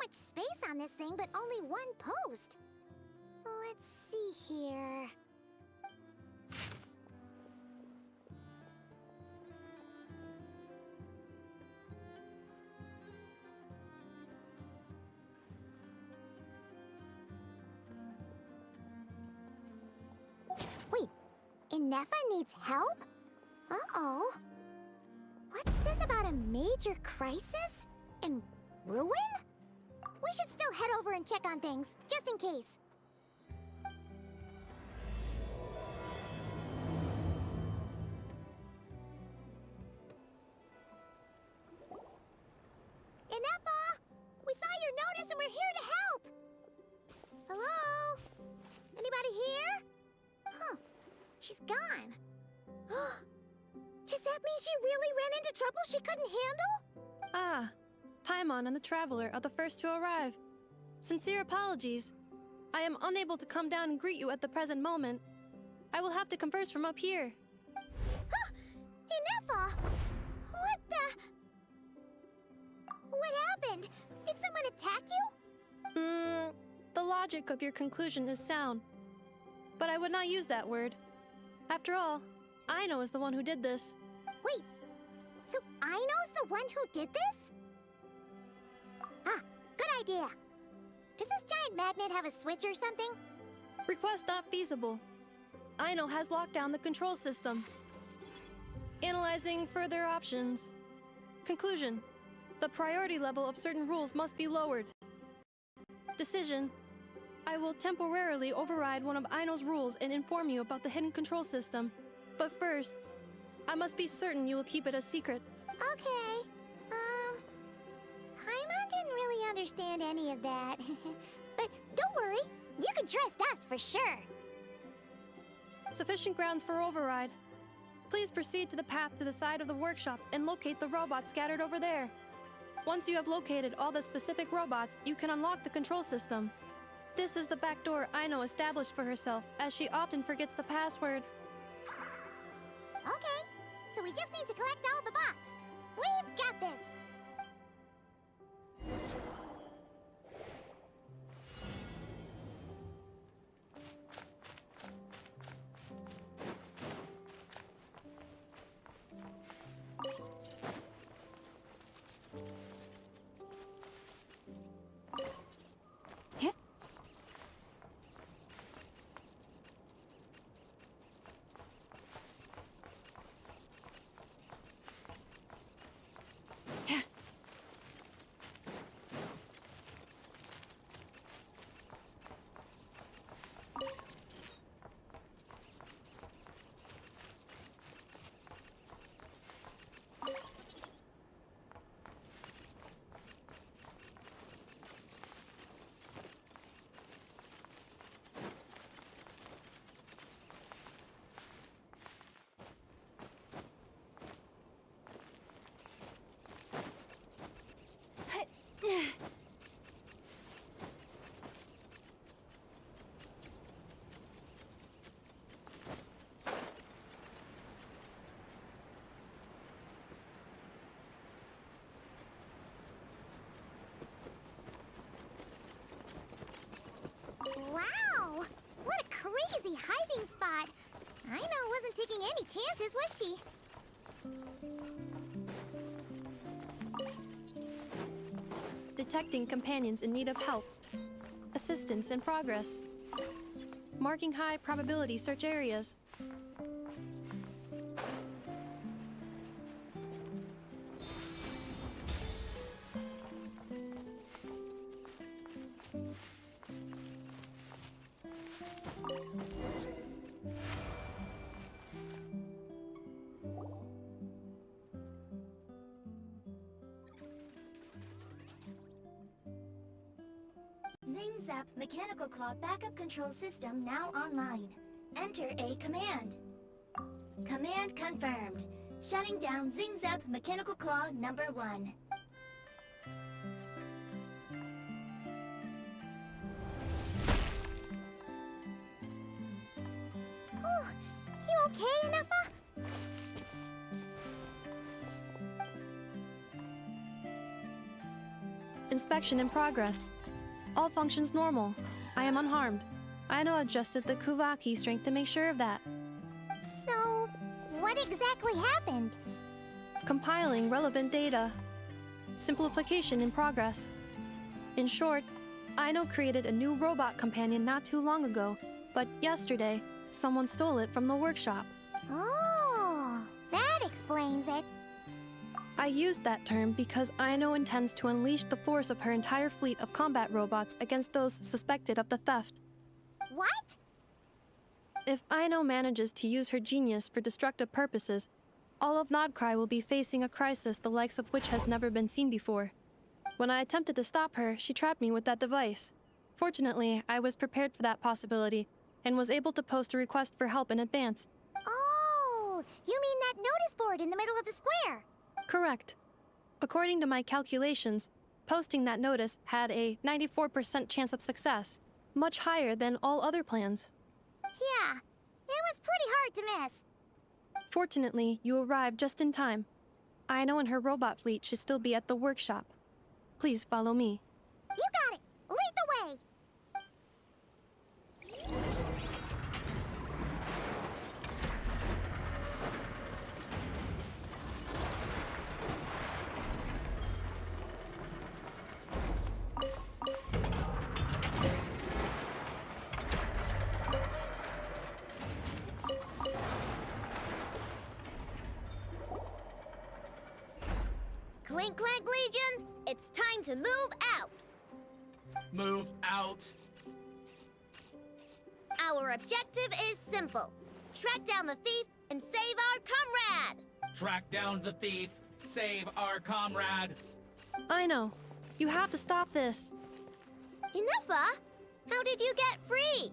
much space on this thing, but only one post. Let's see here. Wait, Ineffa needs help? Uh-oh. What's this about a major crisis? And ruin? We should still head over and check on things, just in case. Ineffa! We saw your notice and we're here to help! Hello? Anybody here? Huh. She's gone. Does that mean she really ran into trouble she couldn't handle? Ah, Paimon and the Traveler are the first to arrive. Sincere apologies. I am unable to come down and greet you at the present moment. I will have to converse from up here. Ineffa! What the... What happened? Did someone attack you? The logic of your conclusion is sound. But I would not use that word. After all, Aino is the one who did this. Wait, so Aino's the one who did this? Ah, good idea. Does this giant magnet have a switch or something? Request not feasible. Aino has locked down the control system. Analyzing further options. Conclusion. The priority level of certain rules must be lowered. Decision. I will temporarily override one of Aino's rules and inform you about the hidden control system. But first, I must be certain you will keep it a secret. Okay. Paimon didn't really understand any of that. But don't worry, you can trust us for sure. Sufficient grounds for override. Please proceed to the path to the side of the workshop and locate the robots scattered over there. Once you have located all the specific robots, you can unlock the control system. This is the back door Aino established for herself, as she often forgets the password. Okay, so we just need to collect all the bots. We've got this! Wow! What a crazy hiding spot! Aino wasn't taking any chances, was she? Detecting companions in need of help. Assistance in progress. Marking high probability search areas. Zap Mechanical Claw Backup Control System now online. Enter a command. Command confirmed. Shutting down Zap Mechanical Claw number 1. Oh, you okay, Ineffa? inspection in progress. All functions normal. I am unharmed. Aino adjusted the Kuvaki strength to make sure of that. So, what exactly happened? Compiling relevant data. Simplification in progress. In short, Aino created a new robot companion not too long ago, but yesterday, someone stole it from the workshop. Oh, that explains it. I used that term because Aino intends to unleash the force of her entire fleet of combat robots against those suspected of the theft. What? If Aino manages to use her genius for destructive purposes, all of Nodcry will be facing a crisis the likes of which has never been seen before. When I attempted to stop her, she trapped me with that device. Fortunately, I was prepared for that possibility and was able to post a request for help in advance. Oh, you mean that notice board in the middle of the square? Correct. According to my calculations, posting that notice had a 94% chance of success, much higher than all other plans. Yeah, it was pretty hard to miss. Fortunately, you arrived just in time. Aino and her robot fleet should still be at the workshop. Please follow me. You got it! Lead the way! Clink Clank Legion, it's time to move out. Move out. Our objective is simple. Track down the thief and save our comrade. Track down the thief. Save our comrade. Aino, you have to stop this. Enough, how did you get free?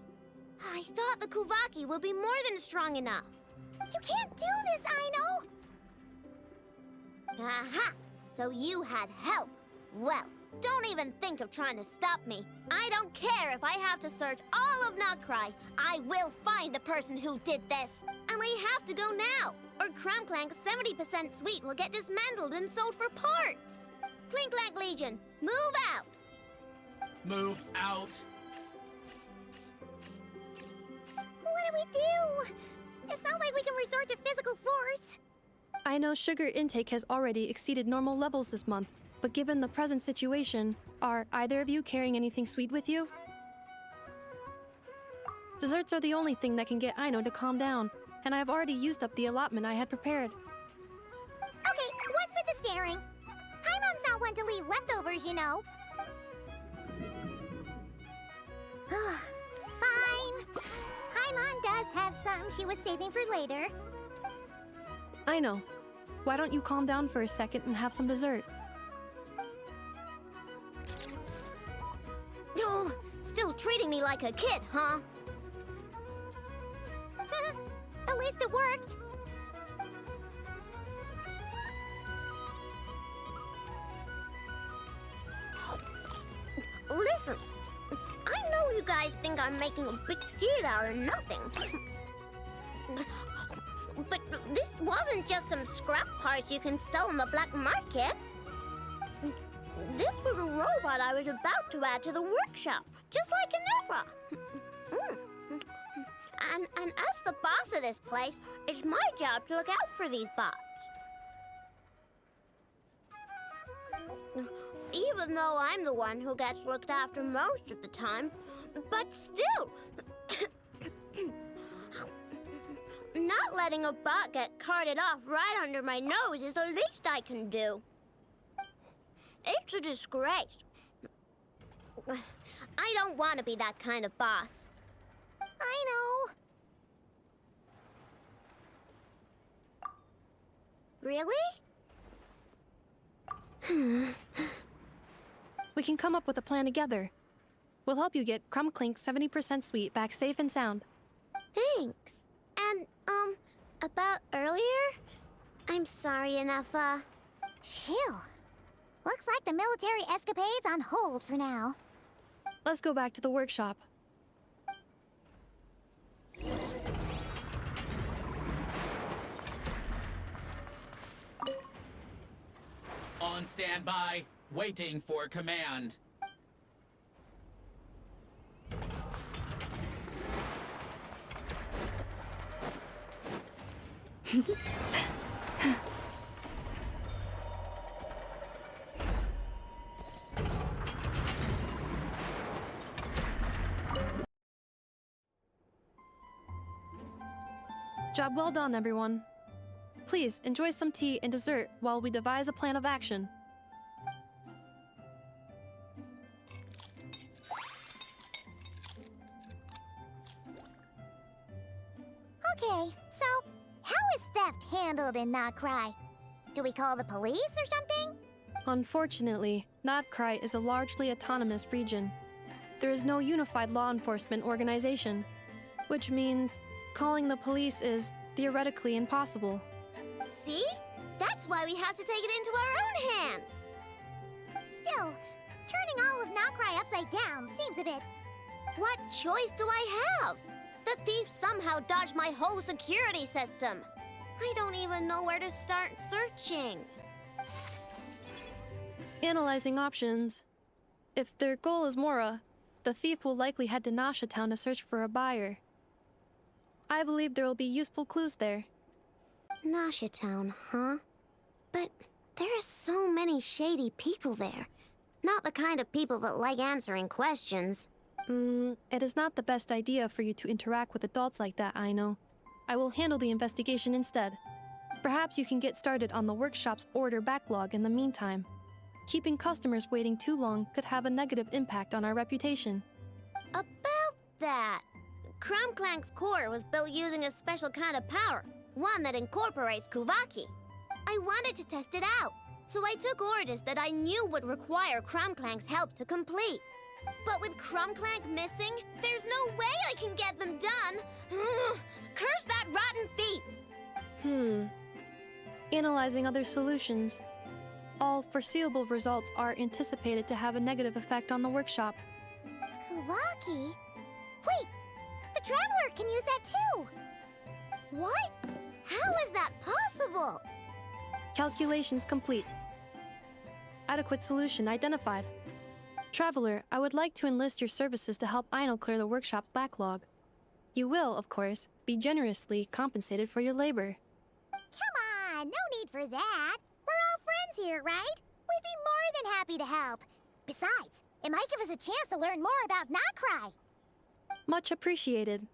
I thought the Kuvaki would be more than strong enough. You can't do this, Aino! Aha! So you had help. Well, don't even think of trying to stop me. I don't care if I have to search all of Nodcry. I will find the person who did this. And I have to go now, or Clink Clank's 70% suite will get dismantled and sold for parts. Clink Clank Legion, move out! Move out. What do we do? It's not like we can resort to physical force. I know sugar intake has already exceeded normal levels this month, but given the present situation, are either of you carrying anything sweet with you? Desserts are the only thing that can get Aino to calm down, and I've already used up the allotment I had prepared. Okay, what's with the staring? Paimon's not one to leave leftovers, you know. Fine. Paimon does have some she was saving for later. I know. Why don't you calm down for a second and have some dessert? Oh, still treating me like a kid, huh? At least it worked. Listen, I know you guys think I'm making a big deal out of nothing. But this wasn't just some scrap parts you can sell on the black market. This was a robot I was about to add to the workshop, just like Enough. And as the boss of this place, it's my job to look out for these bots. Even though I'm the one who gets looked after most of the time, but still, not letting a bot get carted off right under my nose is the least I can do. It's a disgrace. I don't want to be that kind of boss. I know. Really? We can come up with a plan together. We'll help you get Clink Clank's 70% sweet back safe and sound. Thanks. And, about earlier? I'm sorry, Enough. Phew. Looks like the military escapade's on hold for now. Let's go back to the workshop. On standby. Waiting for command. Job well done, everyone. Please enjoy some tea and dessert while we devise a plan of action. Okay, so how is theft handled in Not Cry? Do we call the police or something? Unfortunately, Not Cry is a largely autonomous region. There is no unified law enforcement organization, which means calling the police is theoretically impossible. See? That's why we have to take it into our own hands. Still, turning all of Not Cry upside down seems a bit... What choice do I have? The thief somehow dodged my whole security system. I don't even know where to start searching. Analyzing options. If their goal is Mora, the thief will likely head to Nasha Town to search for a buyer. I believe there will be useful clues there. Nasha Town, huh? But there are so many shady people there. Not the kind of people that like answering questions. It is not the best idea for you to interact with adults like that, I know. I will handle the investigation instead. Perhaps you can get started on the workshop's order backlog in the meantime. Keeping customers waiting too long could have a negative impact on our reputation. About that, Clink Clank's core was built using a special kind of power, one that incorporates Kuvaki. I wanted to test it out, so I took orders that I knew would require Clink Clank's help to complete. But with Clink Clank missing, there's no way I can get them done. Curse that rotten thief! Analyzing other solutions. All foreseeable results are anticipated to have a negative effect on the workshop. Kuvaki? Wait, the Traveler can use that too! What? How is that possible? Calculations complete. Adequate solution identified. Traveler, I would like to enlist your services to help Aino clear the workshop's backlog. You will, of course, be generously compensated for your labor. Come on, no need for that. We're all friends here, right? We'd be more than happy to help. Besides, it might give us a chance to learn more about Not Cry. Much appreciated.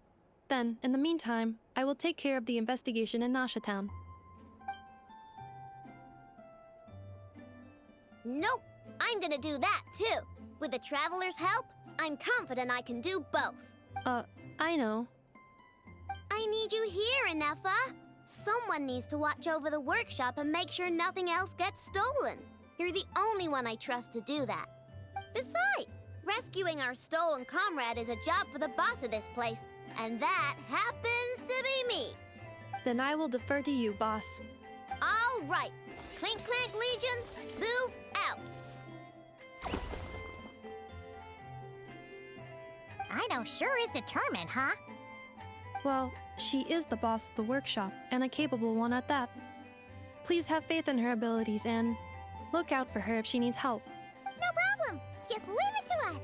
Then, in the meantime, I will take care of the investigation in Nasha Town. Nope, I'm gonna do that too. With the Traveler's help, I'm confident I can do both. I know. I need you here, Inefa. Someone needs to watch over the workshop and make sure nothing else gets stolen. You're the only one I trust to do that. Besides, rescuing our stolen comrade is a job for the boss of this place, and that happens to be me. Then I will defer to you, boss. All right. Clink Clank Legion, move out. Aino sure is determined, huh? Well, she is the boss of the workshop, and a capable one at that. Please have faith in her abilities and look out for her if she needs help. No problem. Just leave it to us.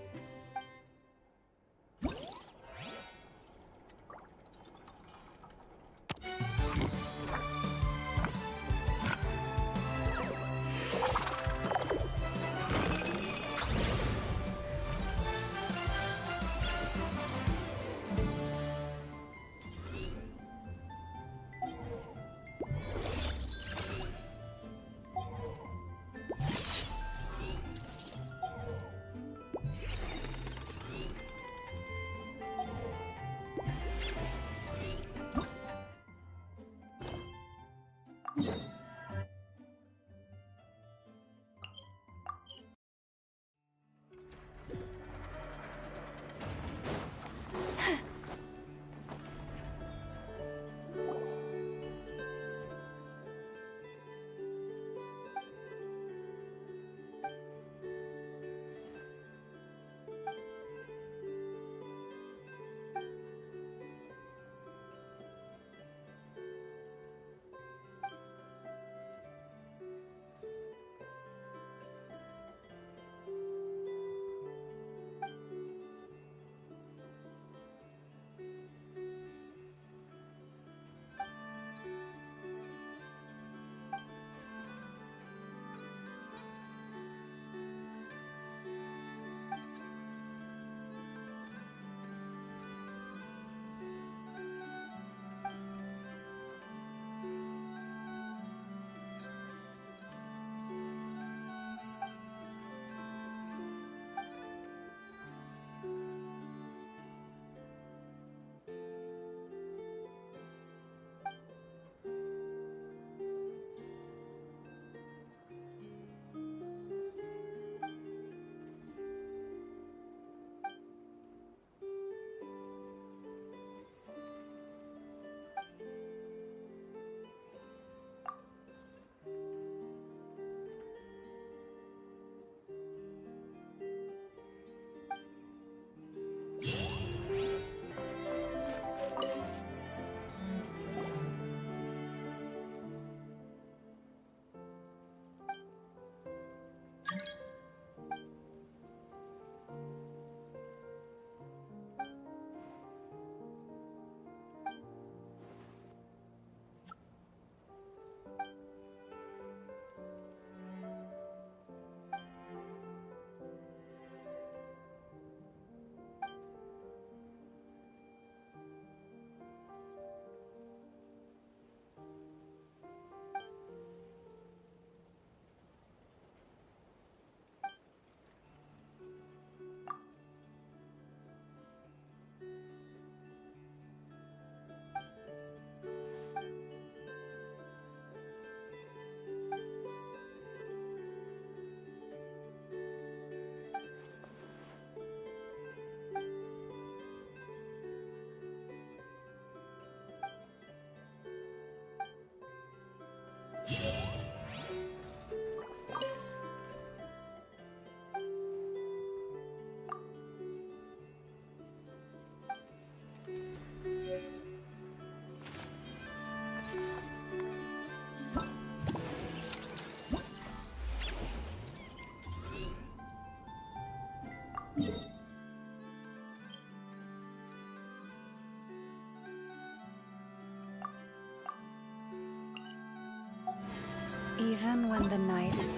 Even when the night is...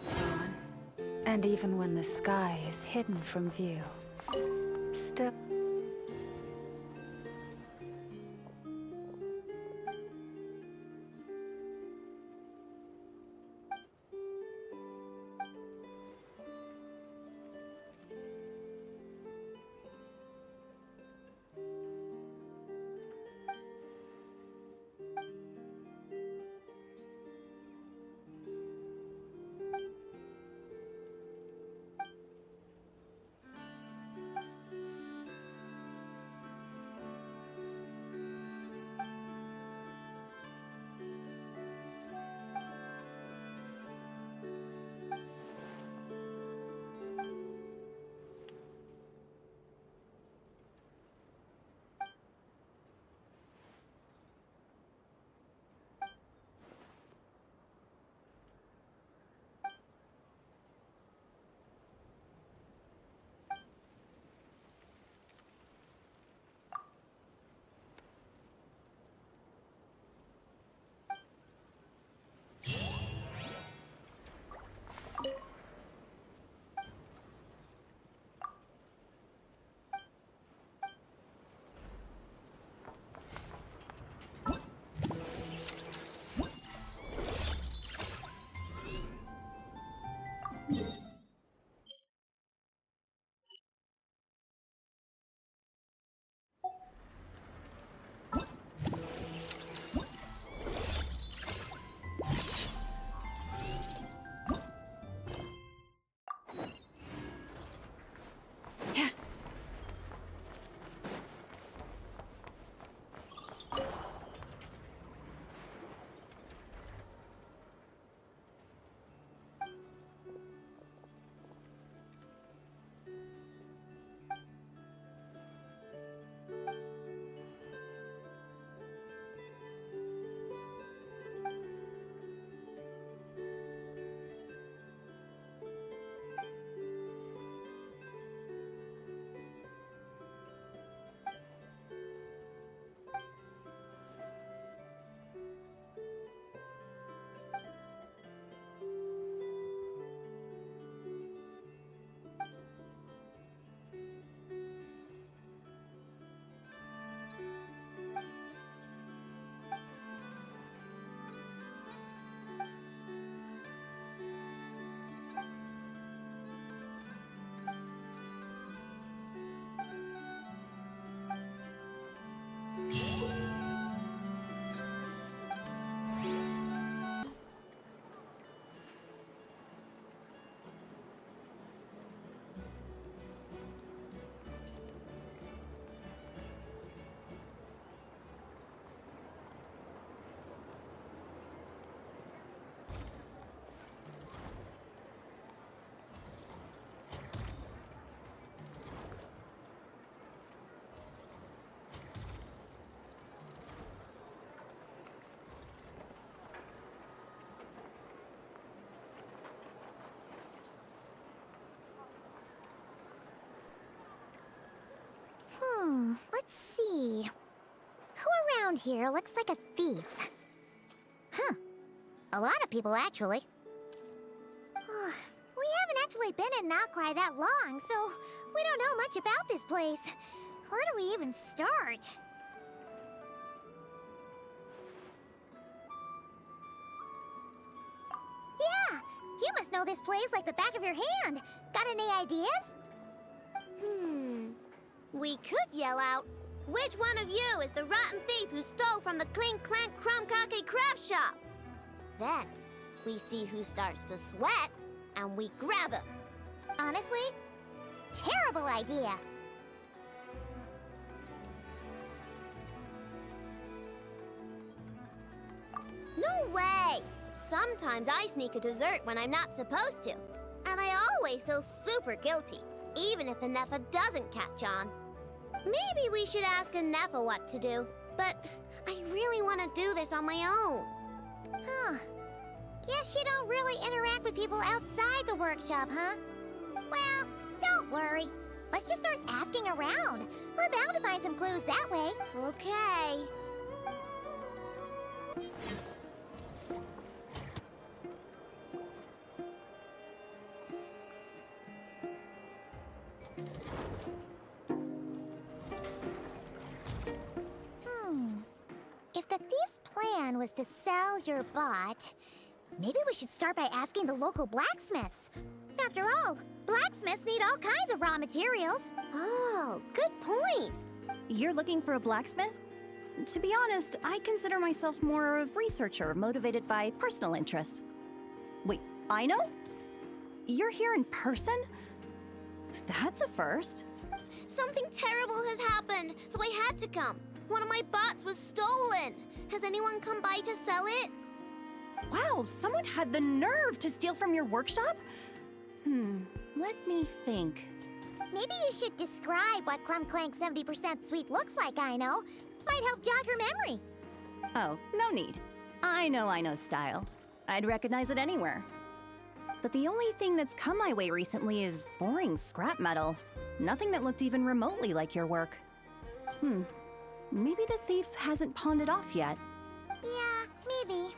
gone, and even when the sky is hidden from view, still... Let's see. Who around here looks like a thief? Huh. A lot of people, actually. We haven't actually been in Outcry that long, so we don't know much about this place. Where do we even start? Yeah, you must know this place like the back of your hand. Got any ideas? We could yell out, "Which one of you is the rotten thief who stole from the Clink Clank craft shop?" Then, we see who starts to sweat, and we grab him. Honestly, terrible idea. Sometimes I sneak a dessert when I'm not supposed to. And I always feel super guilty, even if Neffa doesn't catch on. Maybe we should ask Neffa what to do, but I really want to do this on my own. Huh. Guess you don't really interact with people outside the workshop, huh? Well, don't worry. Let's just start asking around. We're bound to find some clues that way. Okay. If the thief's plan was to sell your bot, maybe we should start by asking the local blacksmiths. After all, blacksmiths need all kinds of raw materials. Oh, good point. You're looking for a blacksmith? To be honest, I consider myself more a researcher motivated by personal interest. Wait, I know? You're here in person? That's a first. Something terrible has happened, so I had to come. One of my bots was stolen. Has anyone come by to sell it? Wow, someone had the nerve to steal from your workshop? Let me think. Maybe you should describe what Clink Clank 70% sweet looks like, I know. Might help jog your memory. Oh, no need. I know style. I'd recognize it anywhere. But the only thing that's come my way recently is boring scrap metal. Nothing that looked even remotely like your work. Maybe the thief hasn't pawned it off yet. Yeah, maybe.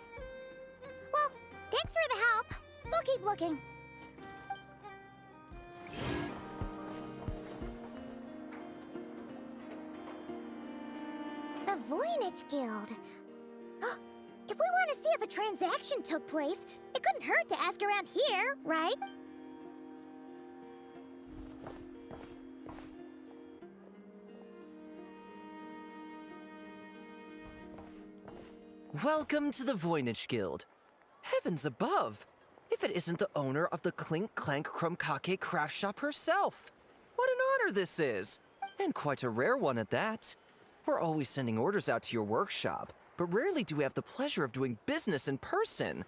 Well, thanks for the help. We'll keep looking. The Voynich Guild. If we want to see if a transaction took place, it couldn't hurt to ask around here, right? Welcome to the Voynich Guild. Heavens above! If it isn't the owner of the Clink Clank Craft Shop herself! What an honor this is! And quite a rare one at that. We're always sending orders out to your workshop, but rarely do we have the pleasure of doing business in person.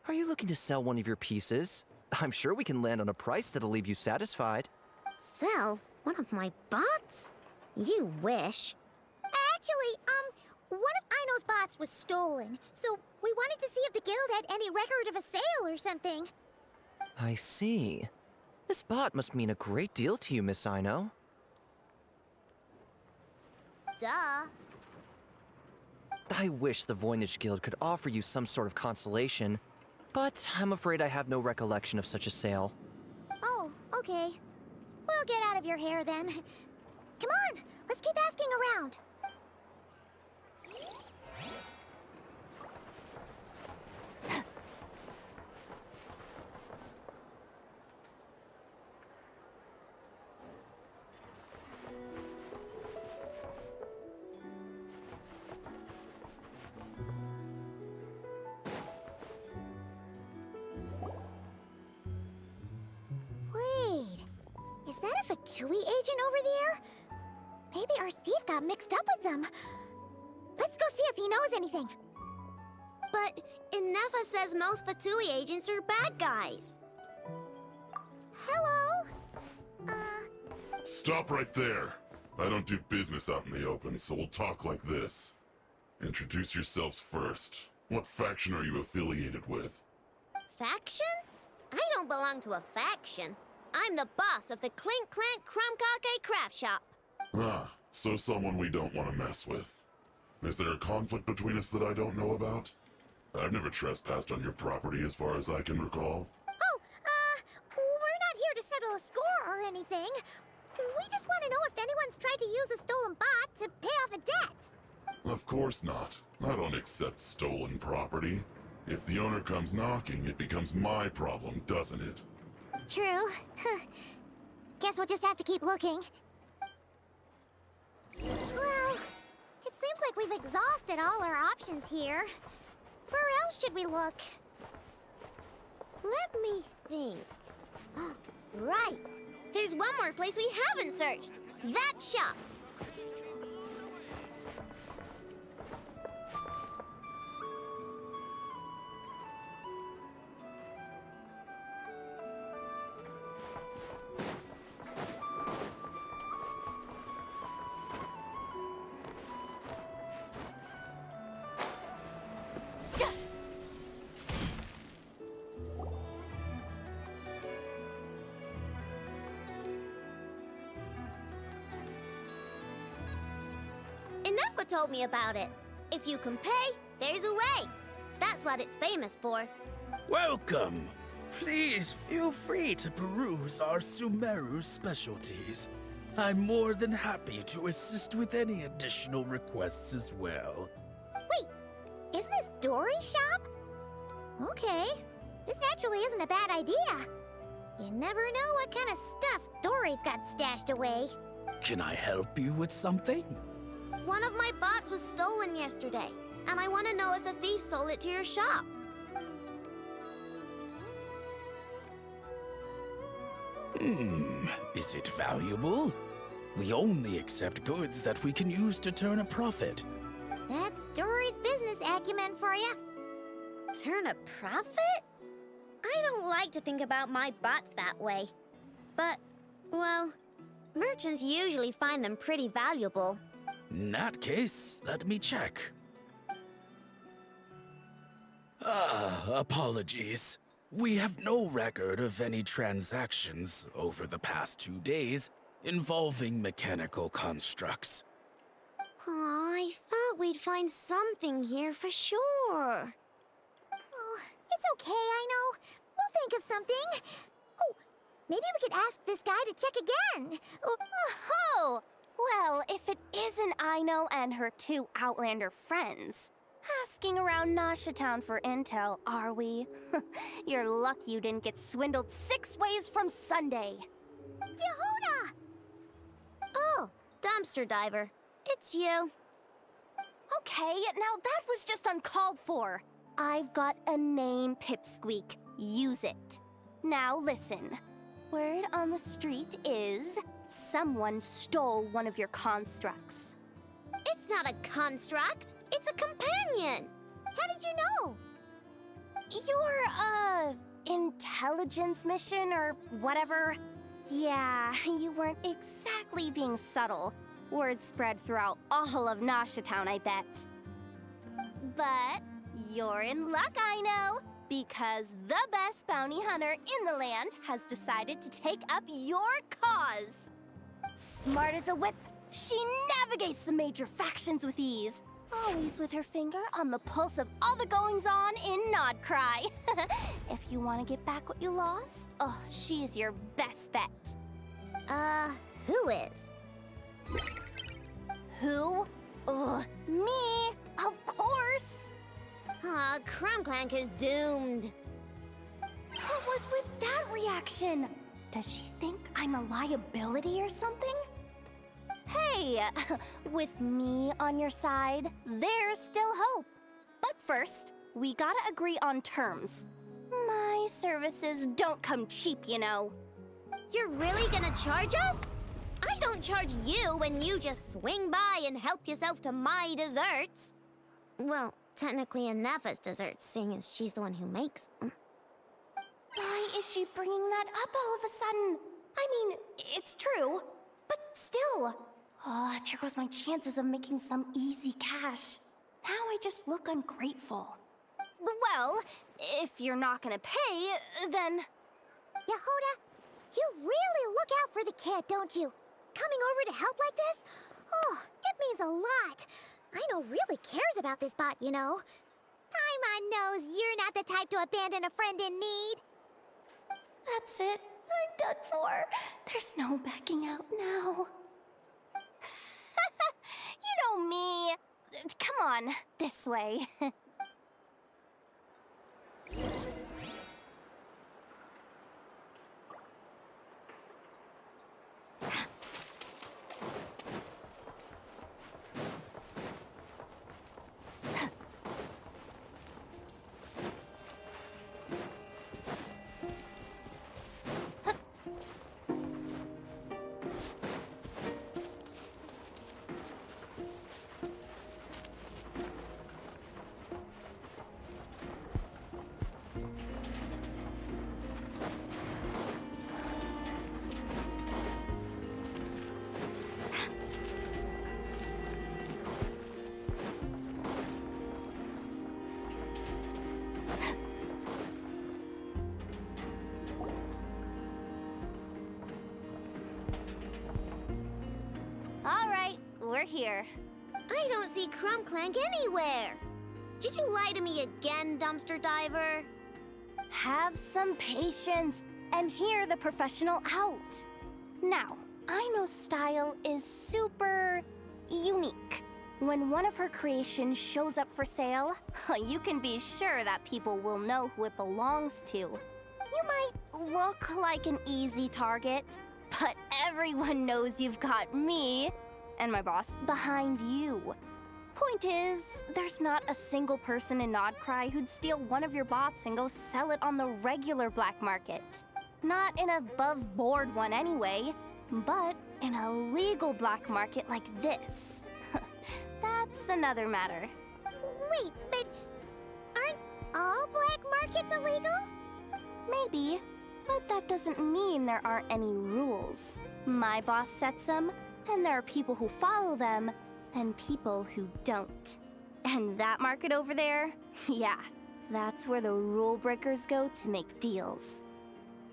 Are you looking to sell one of your pieces? I'm sure we can land on a price that'll leave you satisfied. Sell one of my bots? You wish. Actually, one of Aino's bots was stolen, so we wanted to see if the guild had any record of a sale or something. I see. This bot must mean a great deal to you, Miss Aino. Duh. I wish the Voynich Guild could offer you some sort of consolation, but I'm afraid I have no recollection of such a sale. Oh, okay. We'll get out of your hair then. Come on, let's keep asking around. Is that a Fatui agent over there? Maybe our thief got mixed up with them. Let's go see if he knows anything. But Neffa says most Fatui agents are bad guys. Hello? Stop right there. I don't do business out in the open, so we'll talk like this. Introduce yourselves first. What faction are you affiliated with? Faction? I don't belong to a faction. I'm the boss of the Clink Clank Craft Shop. Ah, so someone we don't want to mess with. Is there a conflict between us that I don't know about? I've never trespassed on your property as far as I can recall. Oh, we're not here to settle a score or anything. We just want to know if anyone's tried to use a stolen bot to pay off a debt. Of course not. I don't accept stolen property. If the owner comes knocking, it becomes my problem, doesn't it? True. Guess we'll just have to keep looking. Well, it seems like we've exhausted all our options here. Where else should we look? Let me think. Right! There's one more place we haven't searched. That shop. told me about it. If you can pay, there's a way. That's what it's famous for. Welcome! Please feel free to peruse our Sumeru specialties. I'm more than happy to assist with any additional requests as well. Wait, isn't this Dory's shop? Okay, this actually isn't a bad idea. You never know what kind of stuff Dory's got stashed away. Can I help you with something? One of my bots was stolen yesterday, and I want to know if the thief sold it to your shop. Is it valuable? We only accept goods that we can use to turn a profit. That's Dory's business acumen for you. Turn a profit? I don't like to think about my bots that way. But, well, merchants usually find them pretty valuable. In that case, let me check. Apologies. We have no record of any transactions over the past 2 days involving mechanical constructs. Aw, I thought we'd find something here for sure. Oh, it's okay, I know. We'll think of something. Oh, maybe we could ask this guy to check again. Oh, well, if it isn't Aino and her 2 Outlander friends. Asking around Nasha Town for intel, are we? You're lucky you didn't get swindled 6 ways from Sunday. Yehuda! Oh, dumpster diver. It's you. Okay, now that was just uncalled for. I've got a name, Pipsqueak. Use it. Now listen. Word on the street is someone stole one of your constructs. It's not a construct. It's a companion. How did you know? Your, intelligence mission or whatever? Yeah, you weren't exactly being subtle. Word spread throughout all of Nasha Town, I bet. But you're in luck, I know, because the best bounty hunter in the land has decided to take up your cause. Smart as a whip, she navigates the major factions with ease. Always with her finger on the pulse of all the goings-on in Nodcry. If you want to get back what you lost, oh, she's your best bet. Who is? Who? Me, of course. Aw, Clink Clank is doomed. What was with that reaction? Does she think I'm a liability or something? Hey, with me on your side, there's still hope. But first, we gotta agree on terms. My services don't come cheap, you know. You're really gonna charge us? I don't charge you when you just swing by and help yourself to my desserts. Well, technically Nefa's desserts, seeing as she's the one who makes them. Why is she bringing that up all of a sudden? I mean, it's true, but still. Oh, there goes my chances of making some easy cash. Now I just look ungrateful. Well, if you're not gonna pay, then... Yehuda, you really look out for the kid, don't you? Coming over to help like this? Oh, it means a lot. Aino really cares about this bot, you know. Paimon knows you're not the type to abandon a friend in need. That's it. I'm done for. There's no backing out now. You know me. Come on, this way. All right, we're here. I don't see Clink Clank anywhere. Did you lie to me again, dumpster diver? Have some patience and hear the professional out. Now, I know style is super unique. When one of her creations shows up for sale, you can be sure that people will know who it belongs to. You might look like an easy target, but everyone knows you've got me and my boss behind you. Point is, there's not a single person in Nodcry who'd steal one of your bots and go sell it on the regular black market. Not in a above-board one anyway, but in a legal black market like this. That's another matter. Wait, but aren't all black markets illegal? Maybe, but that doesn't mean there aren't any rules. My boss sets them, and there are people who follow them, and people who don't. And that market over there, yeah, that's where the rule breakers go to make deals.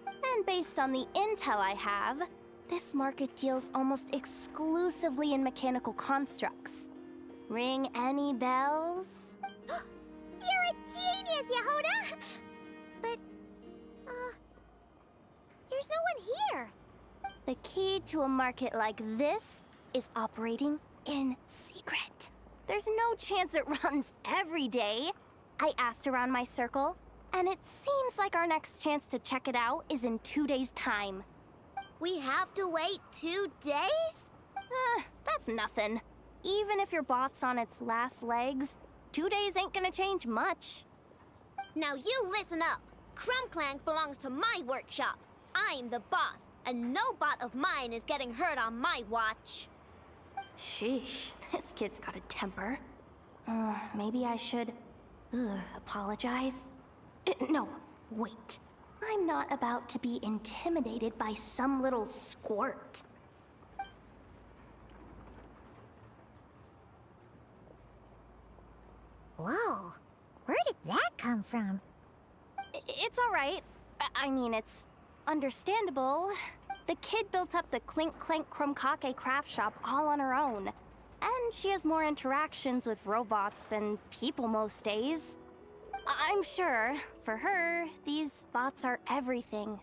And based on the intel I have, this market deals almost exclusively in mechanical constructs. Ring any bells? You're a genius, Yehoda! But, there's no one here. The key to a market like this is operating in secret. There's no chance it runs every day. I asked around my circle, and it seems like our next chance to check it out is in 2 days' time. We have to wait 2 days? That's nothing. Even if your bot's on its last legs, 2 days ain't gonna change much. Now you listen up. Clink Clank belongs to my workshop. I'm the boss, and no bot of mine is getting hurt on my watch. Sheesh, this kid's got a temper. Maybe I should apologize? No, wait. I'm not about to be intimidated by some little squirt. Whoa, where did that come from? It's all right. I mean, it's understandable. The kid built up the Clink Clank craft shop all on her own. And she has more interactions with robots than people most days. I'm sure, for her, these bots are everything.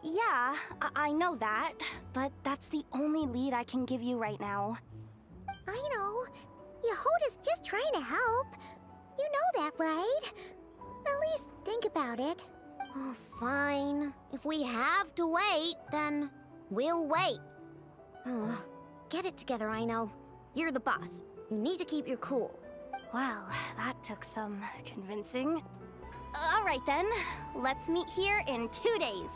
Yeah, I know that, but that's the only lead I can give you right now. I know. Yehoda's just trying to help. You know that, right? At least think about it. Oh, fine. If we have to wait, then we'll wait. Get it together, I know. You're the boss. You need to keep your cool. Well, that took some convincing. All right then, let's meet here in 2 days.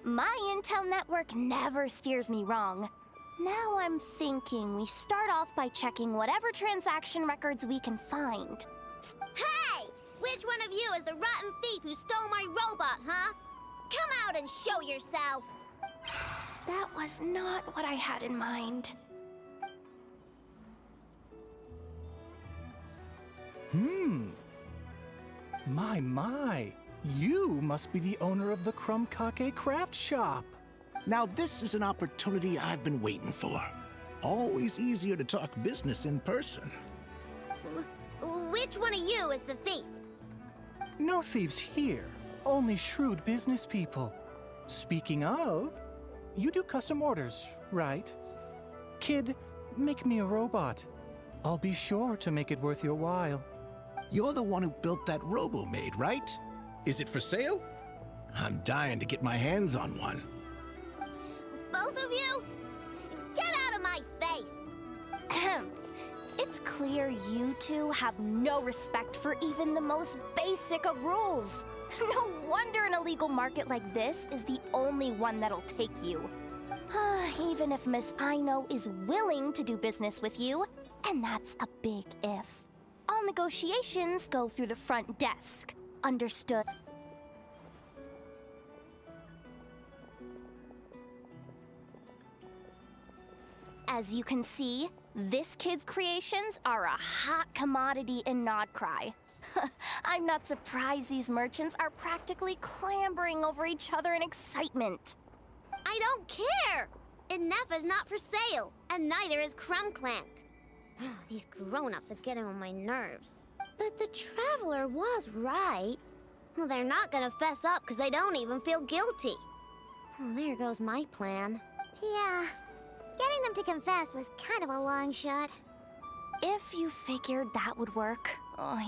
My intel network never steers me wrong. Now I'm thinking we start off by checking whatever transaction records we can find. Hey! Which one of you is the rotten thief who stole my robot, huh? Come out and show yourself! That was not what I had in mind. My. You must be the owner of the Clink Clank Craft Shop. Now this is an opportunity I've been waiting for. Always easier to talk business in person. Which one of you is the thief? No thieves here, only shrewd business people. Speaking of, you do custom orders, right? Kid, make me a robot. I'll be sure to make it worth your while. You're the one who built that robo-maid, right? Is it for sale? I'm dying to get my hands on one. Both of you? Get out of my face! It's clear you two have no respect for even the most basic of rules. No wonder an illegal market like this is the only one that'll take you. Even if Miss Aino is willing to do business with you, and that's a big if. All negotiations go through the front desk. Understood? As you can see, this kid's creations are a hot commodity in Nodcry. I'm not surprised these merchants are practically clambering over each other in excitement. I don't care! Inefa's not for sale, and neither is Clink Clank. These grown-ups are getting on my nerves. But the Traveler was right. Well, they're not gonna fess up because they don't even feel guilty. Oh, there goes my plan. Yeah, getting them to confess was kind of a long shot. If you figured that would work,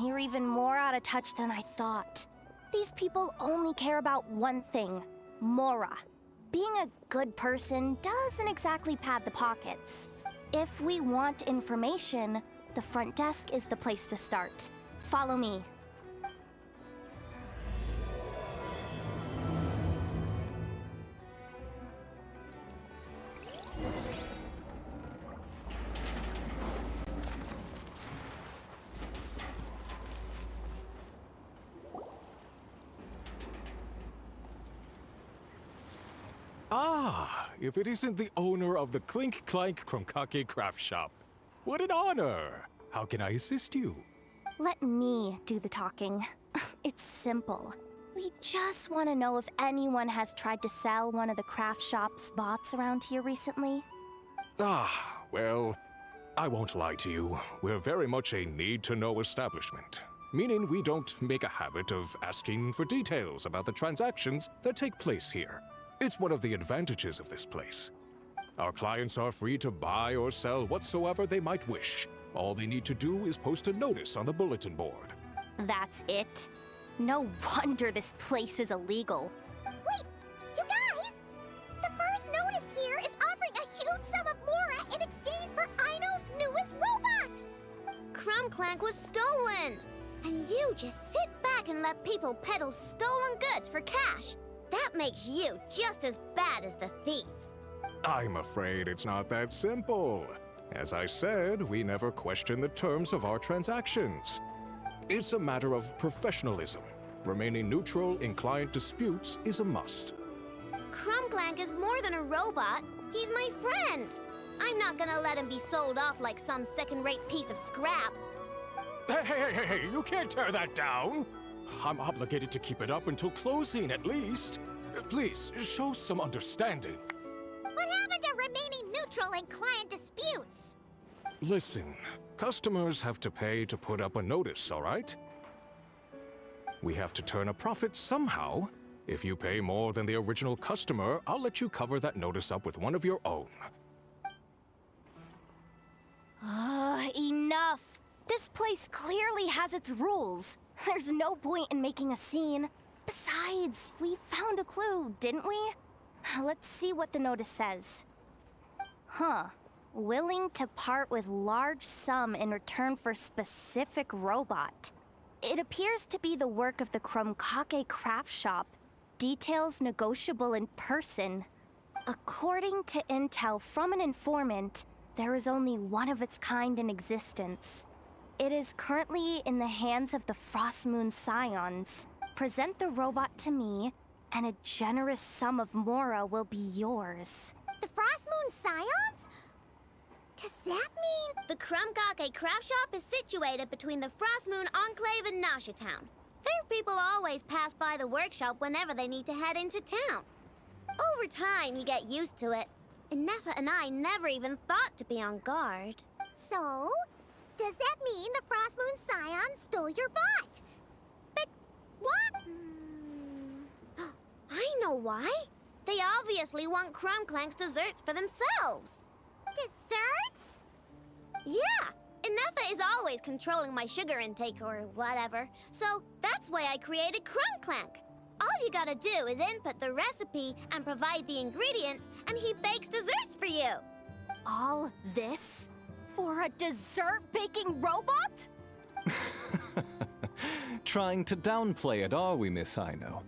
you're even more out of touch than I thought. These people only care about one thing, Mora. Being a good person doesn't exactly pad the pockets. If we want information, the front desk is the place to start. Follow me. Ah, if it isn't the owner of the Clink Clank Clank Craft Shop. What an honor! How can I assist you? Let me do the talking. It's simple. We just want to know if anyone has tried to sell one of the craft shop's bots around here recently. Ah, well, I won't lie to you. We're very much a need-to-know establishment. Meaning we don't make a habit of asking for details about the transactions that take place here. It's one of the advantages of this place. Our clients are free to buy or sell whatsoever they might wish. All they need to do is post a notice on the bulletin board. That's it? No wonder this place is illegal. Wait, you guys! The first notice here is offering a huge sum of Mora in exchange for Aino's newest robot! Clink Clank was stolen! And you just sit back and let people peddle stolen goods for cash. That makes you just as bad as the thief. I'm afraid it's not that simple. As I said, we never question the terms of our transactions. It's a matter of professionalism. Remaining neutral in client disputes is a must. Clink Clank is more than a robot. He's my friend. I'm not gonna let him be sold off like some second-rate piece of scrap. Hey, you can't tear that down! I'm obligated to keep it up until closing, at least. Please, show some understanding. What happened to remaining neutral in client disputes? Listen, customers have to pay to put up a notice, all right? We have to turn a profit somehow. If you pay more than the original customer, I'll let you cover that notice up with one of your own. Enough! This place clearly has its rules. There's no point in making a scene. Besides, we found a clue, didn't we? Let's see what the notice says. Willing to part with large sum in return for specific robot. It appears to be the work of the Clink Clank Craft Shop. details negotiable in person. According to intel from an informant, there is only one of its kind in existence. It is currently in the hands of the Frostmoon Scions. Present the robot to me, and a generous sum of Mora will be yours. The Frostmoon Scions? Does that mean... The Krumkake Craft Shop is situated between the Frostmoon Enclave and Nasha Town. Their people always pass by the workshop whenever they need to head into town. Over time, you get used to it. And Nefa and I never even thought to be on guard. So, does that mean the Frostmoon Scions stole your bot? But what? I know why. They obviously want Clank's desserts for themselves. Desserts? Yeah, and Nefa is always controlling my sugar intake or whatever. So that's why I created Clank. All you gotta do is input the recipe and provide the ingredients, and he bakes desserts for you. All this for a dessert baking robot? Trying to downplay it, are we, Miss Aino?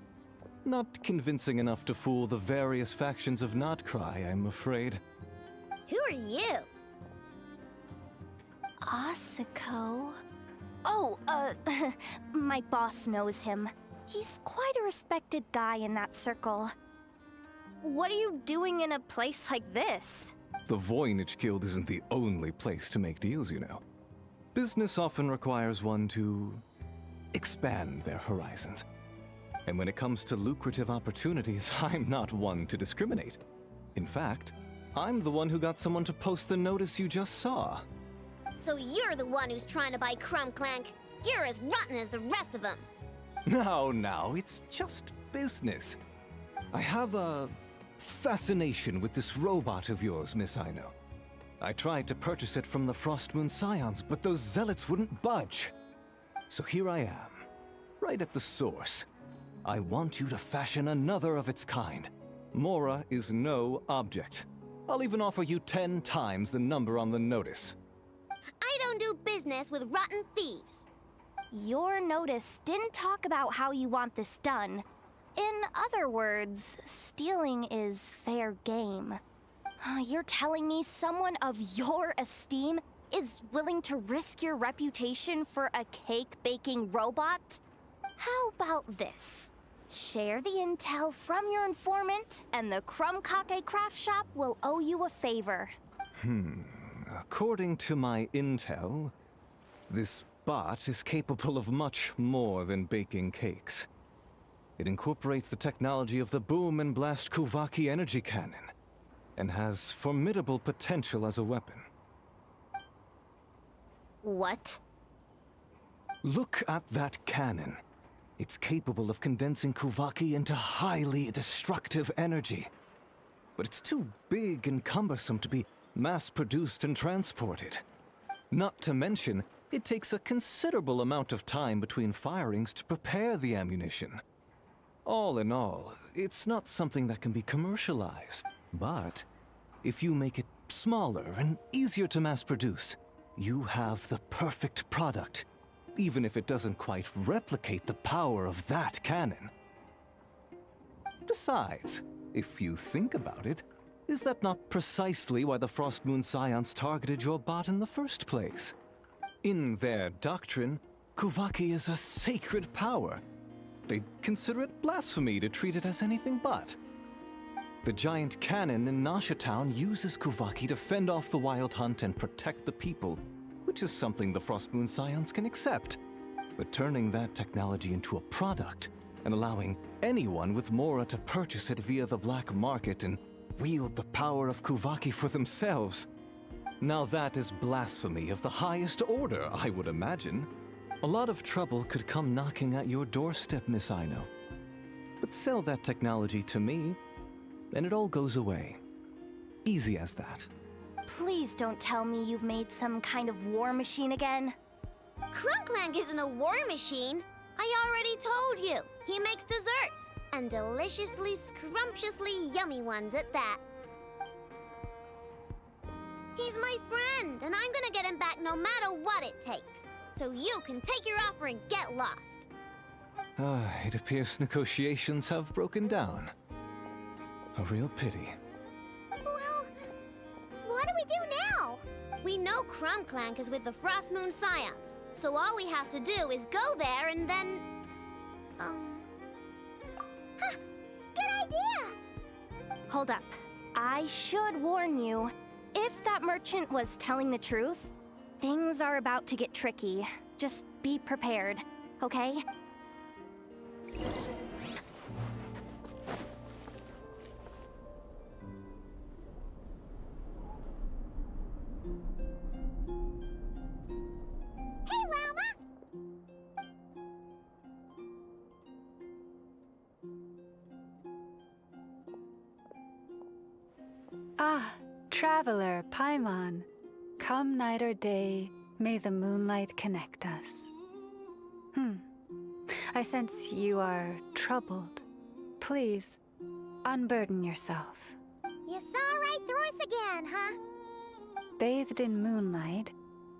Not convincing enough to fool the various factions of Notcry, I'm afraid. Who are you? Asako? Oh, my boss knows him. He's quite a respected guy in that circle. What are you doing in a place like this? The Voynich Guild isn't the only place to make deals, you know. Business often requires one to expand their horizons. And when it comes to lucrative opportunities, I'm not one to discriminate. In fact, I'm the one who got someone to post the notice you just saw. So you're the one who's trying to buy Clank. You're as rotten as the rest of them. Now, it's just business. I have a fascination with this robot of yours, Miss Aino. I tried to purchase it from the Frostmoon Scions, but those zealots wouldn't budge. So here I am, right at the source. I want you to fashion another of its kind. Mora is no object. I'll even offer you 10 times the number on the notice. I don't do business with rotten thieves. Your notice didn't talk about how you want this done. In other words, stealing is fair game. You're telling me someone of your esteem is willing to risk your reputation for a cake-baking robot? How about this? Share the intel from your informant, and the Krumkake Craft Shop will owe you a favor. According to my intel, this bot is capable of much more than baking cakes. It incorporates the technology of the Bwoom and Blast Kuvaki energy cannon, and has formidable potential as a weapon. What? Look at that cannon. It's capable of condensing Kuvaki into highly destructive energy. But it's too big and cumbersome to be mass-produced and transported. Not to mention, it takes a considerable amount of time between firings to prepare the ammunition. All in all, it's not something that can be commercialized. But if you make it smaller and easier to mass-produce, you have the perfect product, even if it doesn't quite replicate the power of that cannon. Besides, if you think about it, is that not precisely why the Frostmoon Scions targeted your bot in the first place? In their doctrine, Kuvaki is a sacred power. They'd consider it blasphemy to treat it as anything but. The giant cannon in Nasha Town uses Kuvaki to fend off the wild hunt and protect the people, which is something the Frostmoon Scions can accept. But turning that technology into a product and allowing anyone with Mora to purchase it via the black market and wield the power of Kuvaki for themselves. Now that is blasphemy of the highest order, I would imagine. A lot of trouble could come knocking at your doorstep, Miss Aino. But sell that technology to me, and it all goes away. Easy as that. Please don't tell me you've made some kind of war machine again. Clank isn't a war machine. I already told you. He makes desserts, and deliciously, scrumptiously yummy ones at that. He's my friend, and I'm gonna get him back no matter what it takes. So you can take your offer and get lost. It appears negotiations have broken down. A real pity. Well, what do we do now? We know Clink Clank is with the Frost Moon Scions, so all we have to do is go there and then... Huh, good idea! Hold up. I should warn you. If that merchant was telling the truth, things are about to get tricky. Just be prepared, okay? Hey, Llama! Ah, traveler Paimon. Come night or day, may the moonlight connect us. I sense you are troubled. Please, unburden yourself. You saw right through us again, huh? Bathed in moonlight,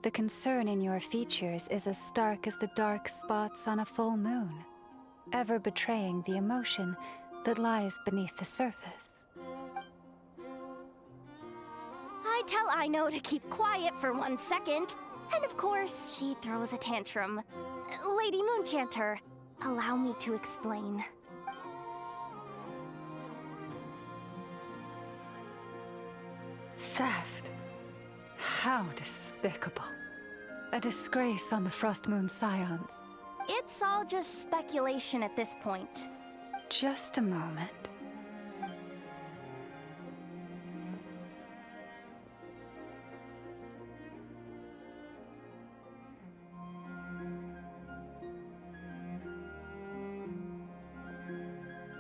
the concern in your features is as stark as the dark spots on a full moon, ever betraying the emotion that lies beneath the surface. I tell Aino to keep quiet for 1 second, and of course, she throws a tantrum. Lady Moonchanter, allow me to explain. Theft. How despicable. A disgrace on the Frost Moon Scions. It's all just speculation at this point. Just a moment.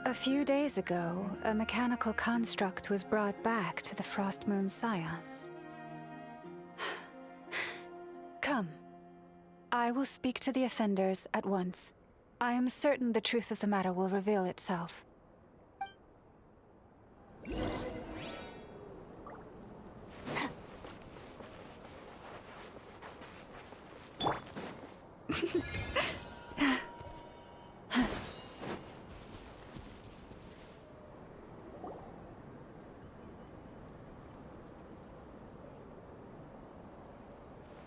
A few days ago, a mechanical construct was brought back to the Frost Moon Scions. Come. I will speak to the offenders at once. I am certain the truth of the matter will reveal itself.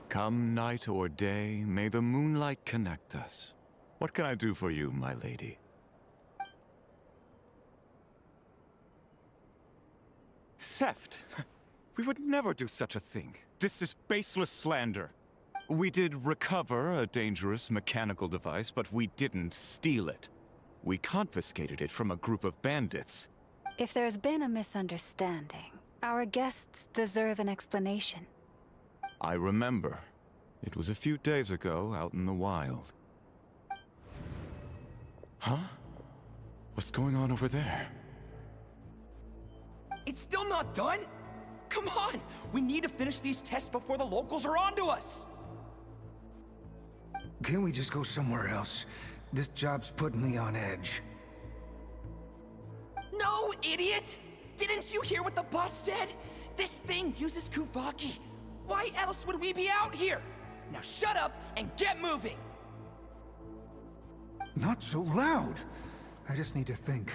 Come night or day, may the moonlight connect us. What can I do for you, my lady? Theft? We would never do such a thing. This is baseless slander. We did recover a dangerous mechanical device, but we didn't steal it. We confiscated it from a group of bandits. If there's been a misunderstanding, our guests deserve an explanation. I remember. It was a few days ago out in the wild. Huh? What's going on over there? It's still not done? Come on! We need to finish these tests before the locals are onto us! Can't we just go somewhere else? This job's putting me on edge. No, idiot! Didn't you hear what the boss said? This thing uses Kuvaki. Why else would we be out here? Now shut up and get moving! Not so loud! I just need to think.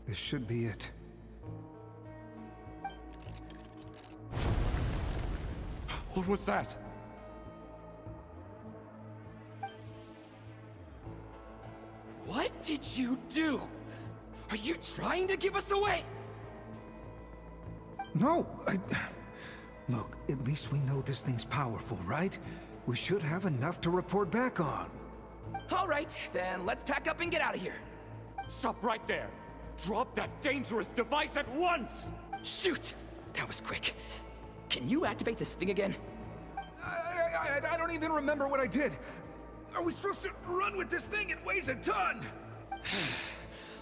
This should be it. What was that? What did you do? Are you trying to give us away? No, Look, at least we know this thing's powerful, right? We should have enough to report back on. All right, then let's pack up and get out of here. Stop right there! Drop that dangerous device at once! Shoot! That was quick. Can you activate this thing again? I don't even remember what I did. Are we supposed to run with this thing? It weighs a ton!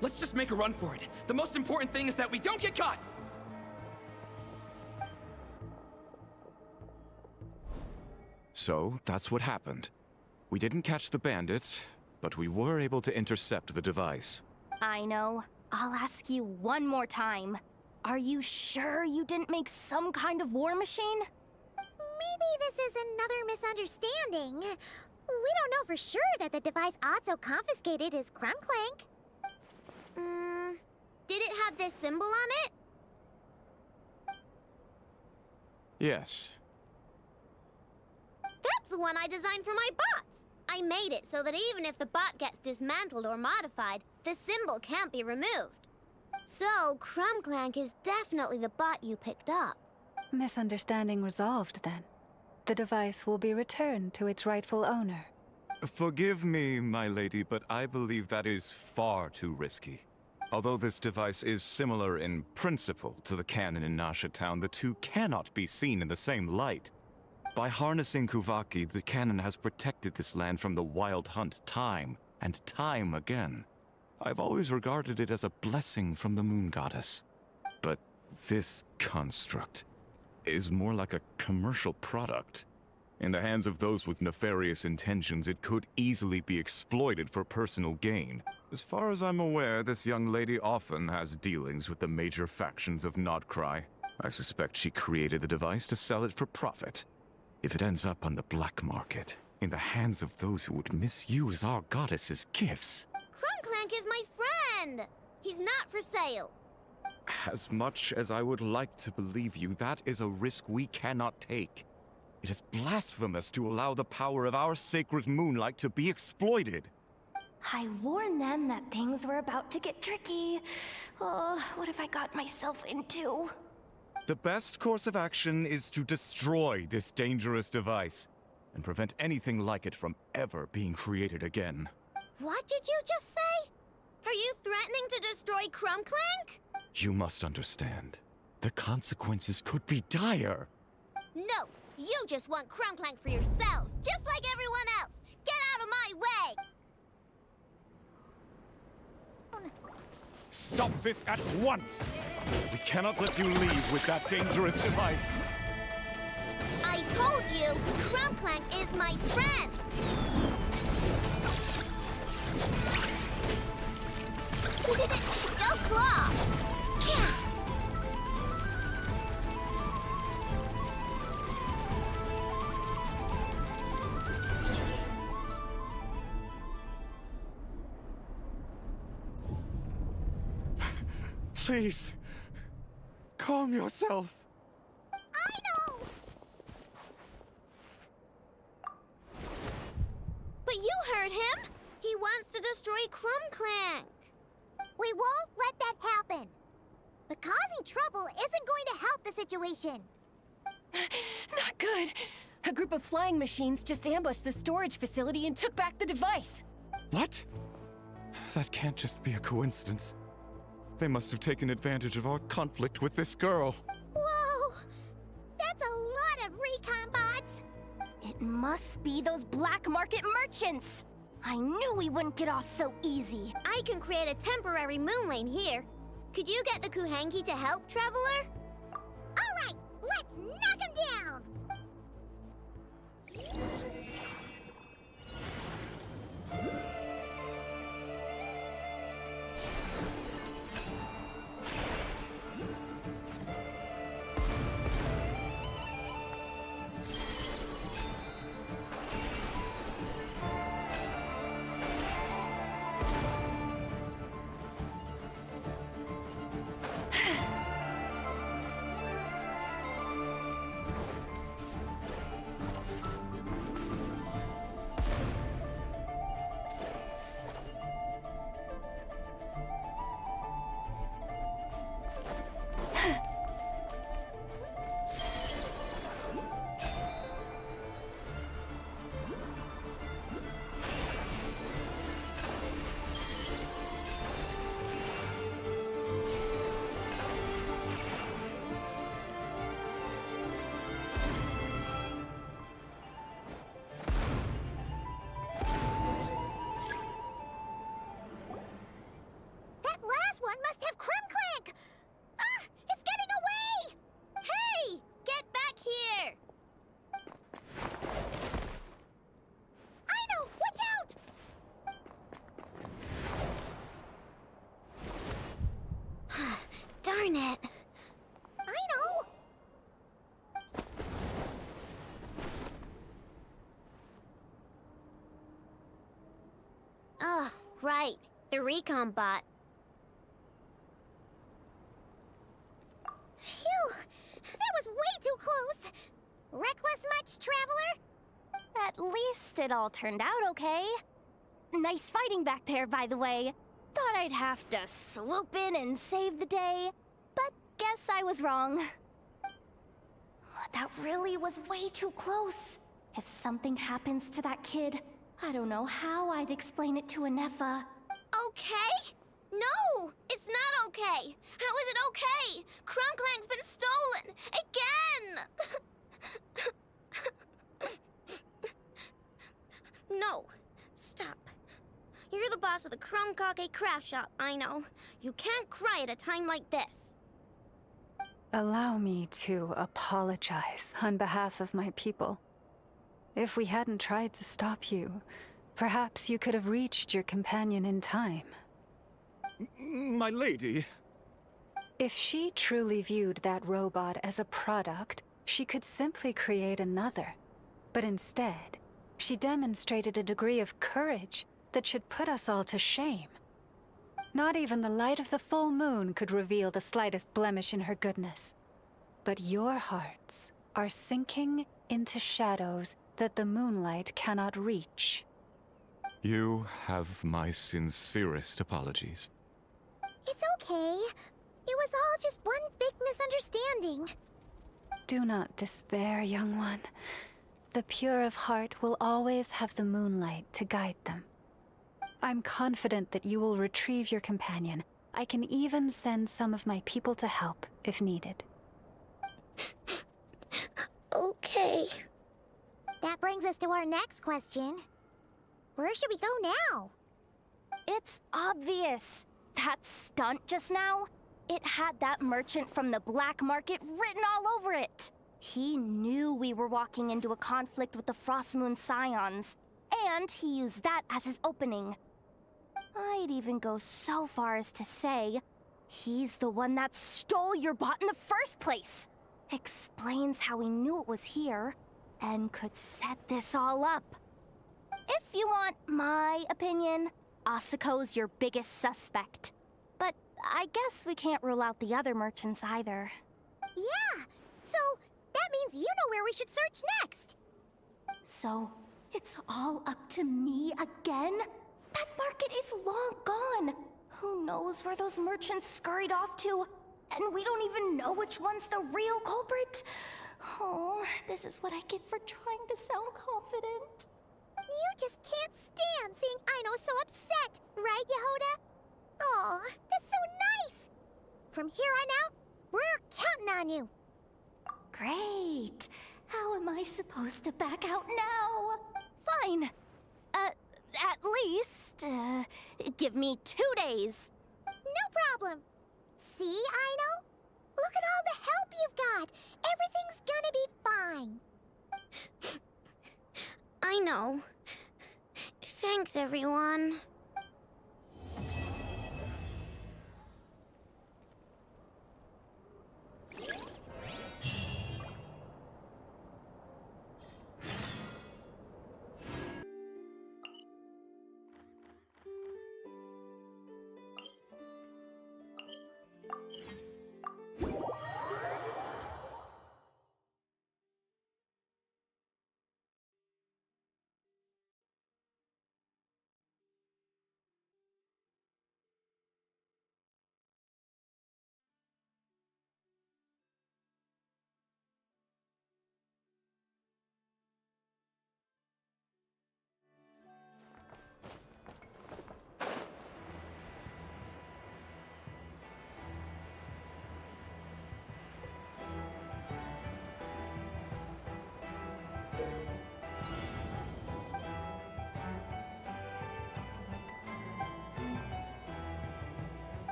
Let's just make a run for it. The most important thing is that we don't get caught! So, that's what happened. We didn't catch the bandits, but we were able to intercept the device. I know. I'll ask you one more time. Are you sure you didn't make some kind of war machine? Maybe this is another misunderstanding. We don't know for sure that the device Otso confiscated is Clink Clank. Did it have this symbol on it? Yes. That's the one I designed for my bots. I made it so that even if the bot gets dismantled or modified, the symbol can't be removed. So, Clank is definitely the bot you picked up. Misunderstanding resolved, then. The device will be returned to its rightful owner. Forgive me, my lady, but I believe that is far too risky. Although this device is similar in principle to the cannon in Nasha Town, the two cannot be seen in the same light. By harnessing Kuvaki, the cannon has protected this land from the wild hunt time and time again. I've always regarded it as a blessing from the moon goddess. But this construct is more like a commercial product. In the hands of those with nefarious intentions, it could easily be exploited for personal gain. As far as I'm aware, this young lady often has dealings with the major factions of Nodcry. I suspect she created the device to sell it for profit. If it ends up on the black market, in the hands of those who would misuse our goddess's gifts... Clank is my friend! He's not for sale. As much as I would like to believe you, that is a risk we cannot take. It is blasphemous to allow the power of our sacred moonlight to be exploited. I warned them that things were about to get tricky. Oh, what have I got myself into? The best course of action is to destroy this dangerous device and prevent anything like it from ever being created again. What did you just say? Are you threatening to destroy Clank? You must understand. The consequences could be dire. No, you just want Clank for yourselves, just like everyone else. Get out of my way! Stop this at once! We cannot let you leave with that dangerous device. I told you, Clank is my friend! Go Claw! Please, calm yourself. I know! But you heard him! He wants to destroy Clank. We won't let that happen. But causing trouble isn't going to help the situation. Not good. A group of flying machines just ambushed the storage facility and took back the device. What? That can't just be a coincidence. They must have taken advantage of our conflict with this girl. Whoa! That's a lot of recon bots! It must be those black market merchants! I knew we wouldn't get off so easy. I can create a temporary moon lane here. Could you get the Kuhangi to help, Traveler? Alright, let's knock him down! Must have Clank! Ah! It's getting away! Hey! Get back here! I know! Watch out! Darn it! I know! the recon bot. Phew! That was way too close! Reckless much, Traveler? At least it all turned out okay. Nice fighting back there, by the way. Thought I'd have to swoop in and save the day, but guess I was wrong. That really was way too close. If something happens to that kid, I don't know how I'd explain it to Anefa. Okay? No! It's not okay! How is it okay? Clink Clank's been stolen! Again! No. Stop. You're the boss of the Clink Clank Craft Shop, I know. You can't cry at a time like this. Allow me to apologize on behalf of my people. If we hadn't tried to stop you, perhaps you could have reached your companion in time. My lady. If she truly viewed that robot as a product, she could simply create another. But instead, she demonstrated a degree of courage that should put us all to shame. Not even the light of the full moon could reveal the slightest blemish in her goodness. But your hearts are sinking into shadows that the moonlight cannot reach. You have my sincerest apologies. It's okay. It was all just one big misunderstanding. Do not despair, young one. The pure of heart will always have the moonlight to guide them. I'm confident that you will retrieve your companion. I can even send some of my people to help, if needed. Okay. That brings us to our next question. Where should we go now? It's obvious. That stunt just now, it had that merchant from the black market written all over it. He knew we were walking into a conflict with the Frostmoon Scions, and he used that as his opening. I'd even go so far as to say, he's the one that stole your bot in the first place. Explains how he knew it was here, and could set this all up. If you want my opinion, Asuko's your biggest suspect. But I guess we can't rule out the other merchants either. Yeah, so that means you know where we should search next. So, it's all up to me again? That market is long gone. Who knows where those merchants scurried off to? And we don't even know which one's the real culprit. Oh, this is what I get for trying to sound confident. You just can't stand seeing Aino so upset, right, Yehoda? Aw, that's so nice! From here on out, we're counting on you. Great. How am I supposed to back out now? Fine. At least, give me 2 days. No problem. See, Aino? Look at all the help you've got. Everything's gonna be fine. I know. Thanks, everyone.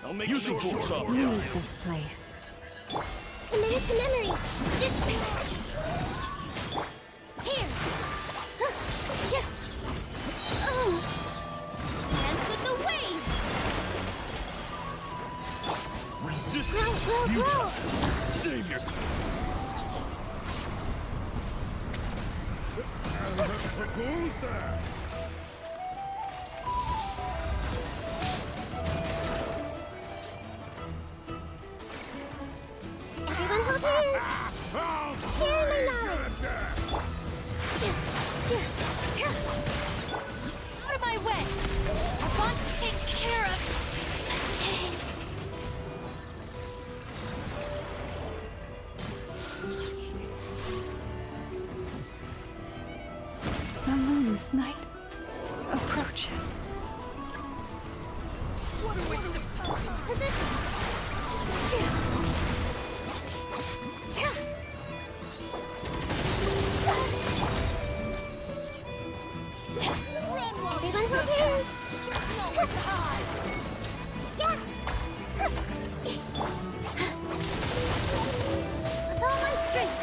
I'll make sure it's up. Leave this place. Commit to memory. Here. Yeah. Oh. Dance with the waves. Resistance Grow, is grow, futile. grow. Savior. Who's there? Everyone hold hands! Share my knowledge! Out of my way! I want to take care of... The moon this night approaches. What are we supposed to... Positions! Everyone hold hands! Yeah! With all my strength!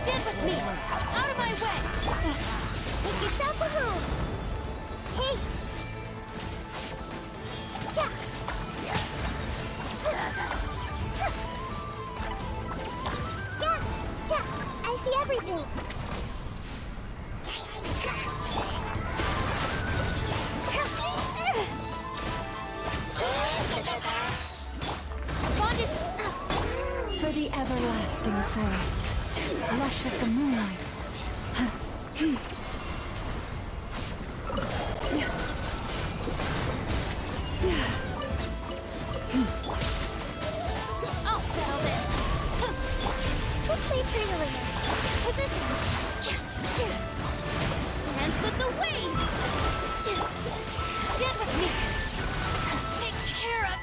Stand with me! Out of my way! Make yourself a room! Hey! Ja! Yeah! Ja! I see everything! Bond is... For the everlasting forest, lush as the moonlight. I'll settle this! This way freely. Positions! Dance with the waves! Stand with me! Take care of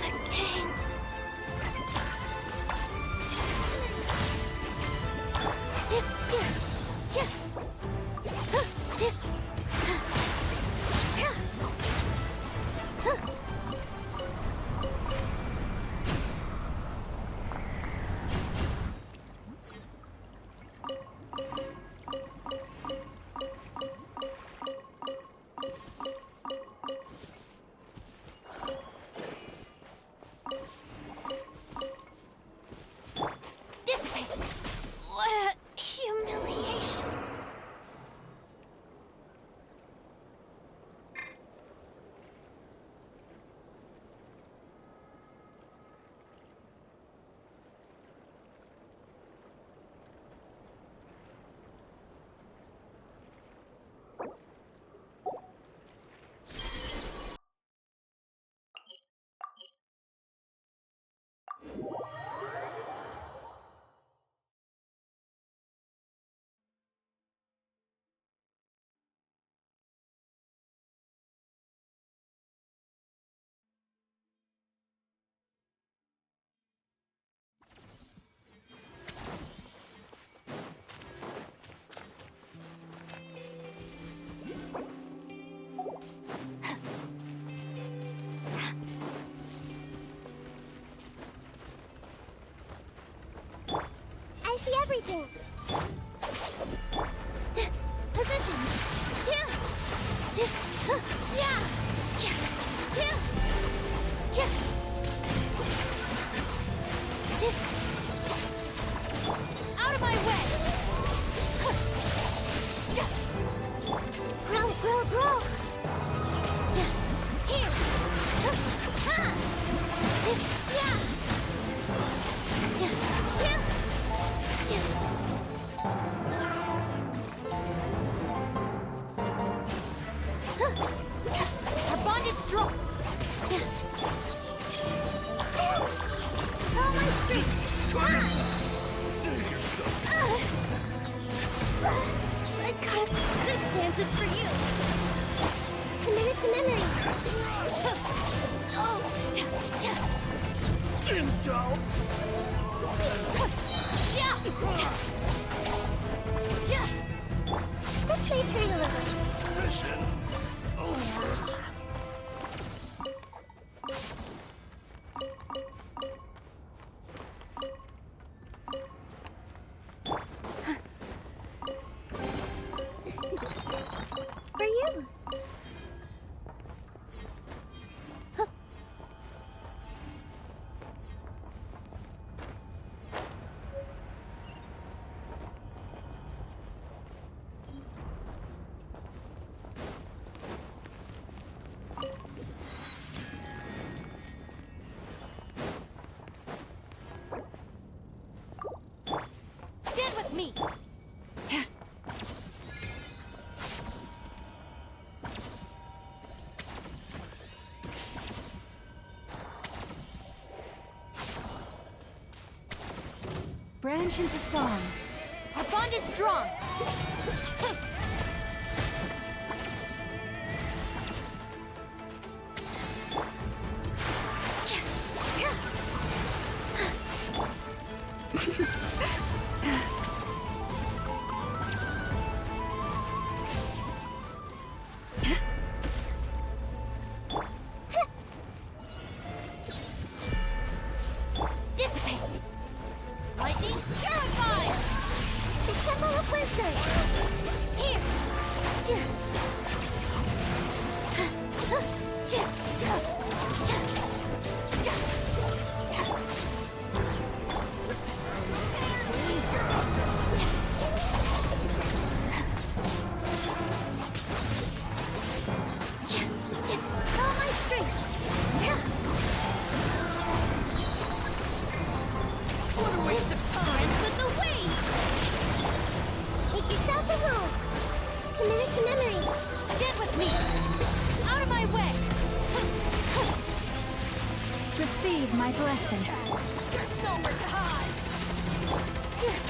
the gang! Dissipate! What a humiliation! see everything. Positions. Out of my way! Grow, grow, grow! Here! Our bond is strong! Oh, my strength! Save yourself. I got it. This dance is for you. Commit it to memory. Indulge. This way's for you. Mission over. For you. Stand with me! Branch into song. Our bond is strong! Dissipate. Lightning purified. The Temple of Wisdom. Here. All my strength. What a waste of time! With the waves. Make yourself a home. Commit it to memory. Stand with me! Out of my way! Receive my blessing. There's nowhere to hide! Here.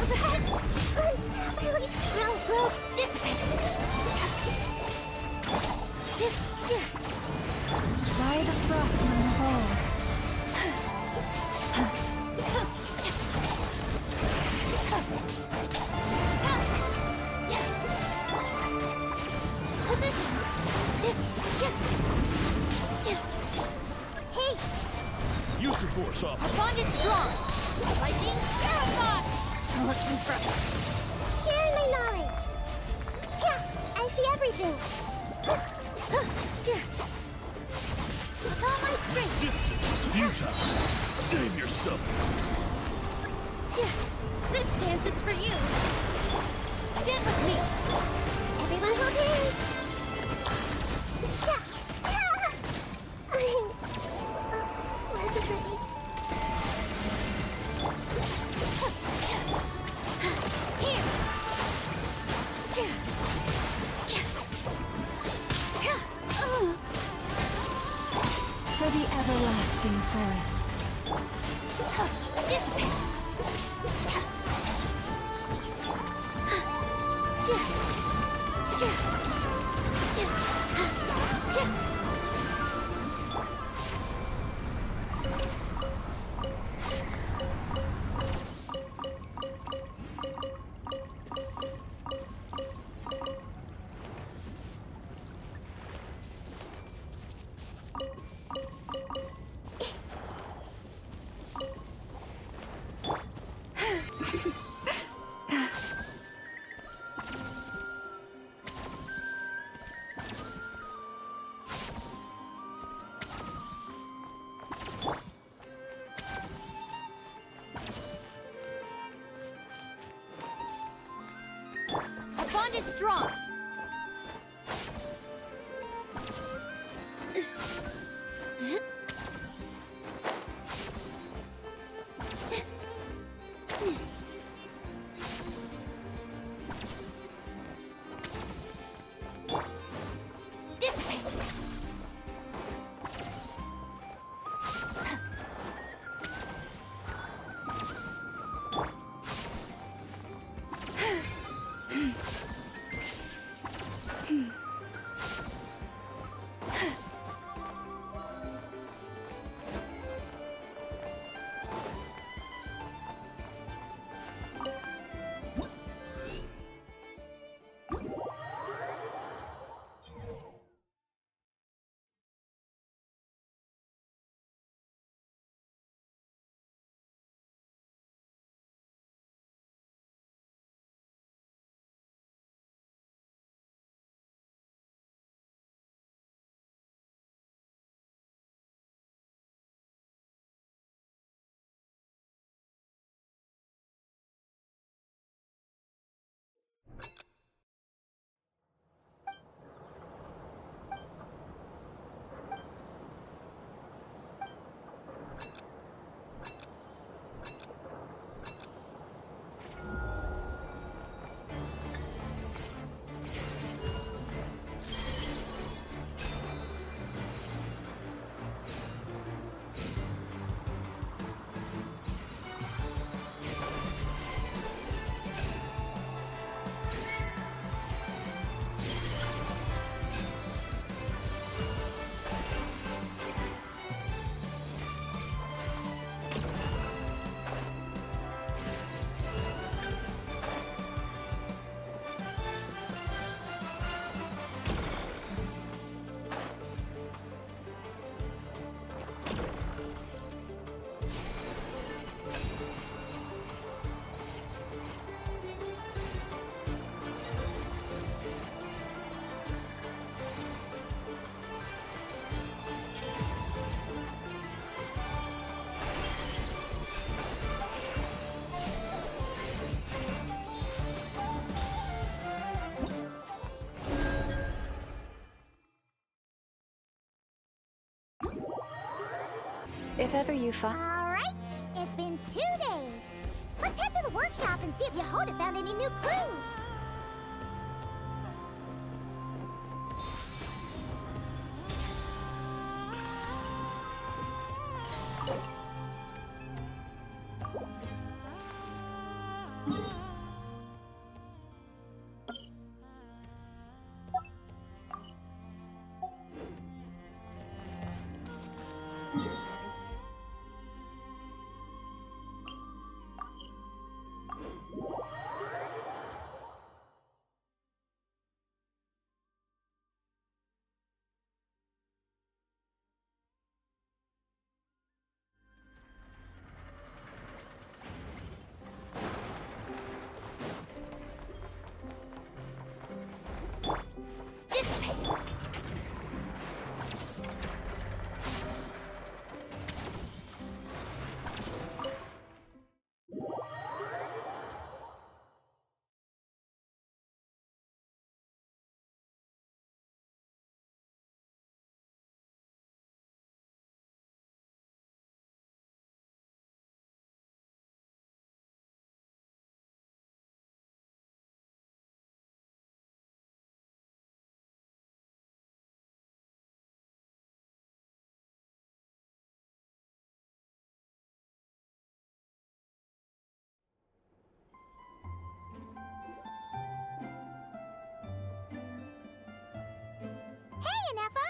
Overhead. Really? Grow. Dissipate. By the frost moon of old. Positions. Hey. Use the force off. Our bond is strong! Lightning terrified! Looking for. Sharing my knowledge. Yeah, I see everything. With all my strength. Resistance is futile. Save yourself. This dance is for you. Stand with me! Everyone hold hands. For the everlasting forest. Dissipate. Our bond is strong. If ever you find... Alright, it's been 2 days. Let's head to the workshop and see if Yehoda found any new clues. Hey, Anefa!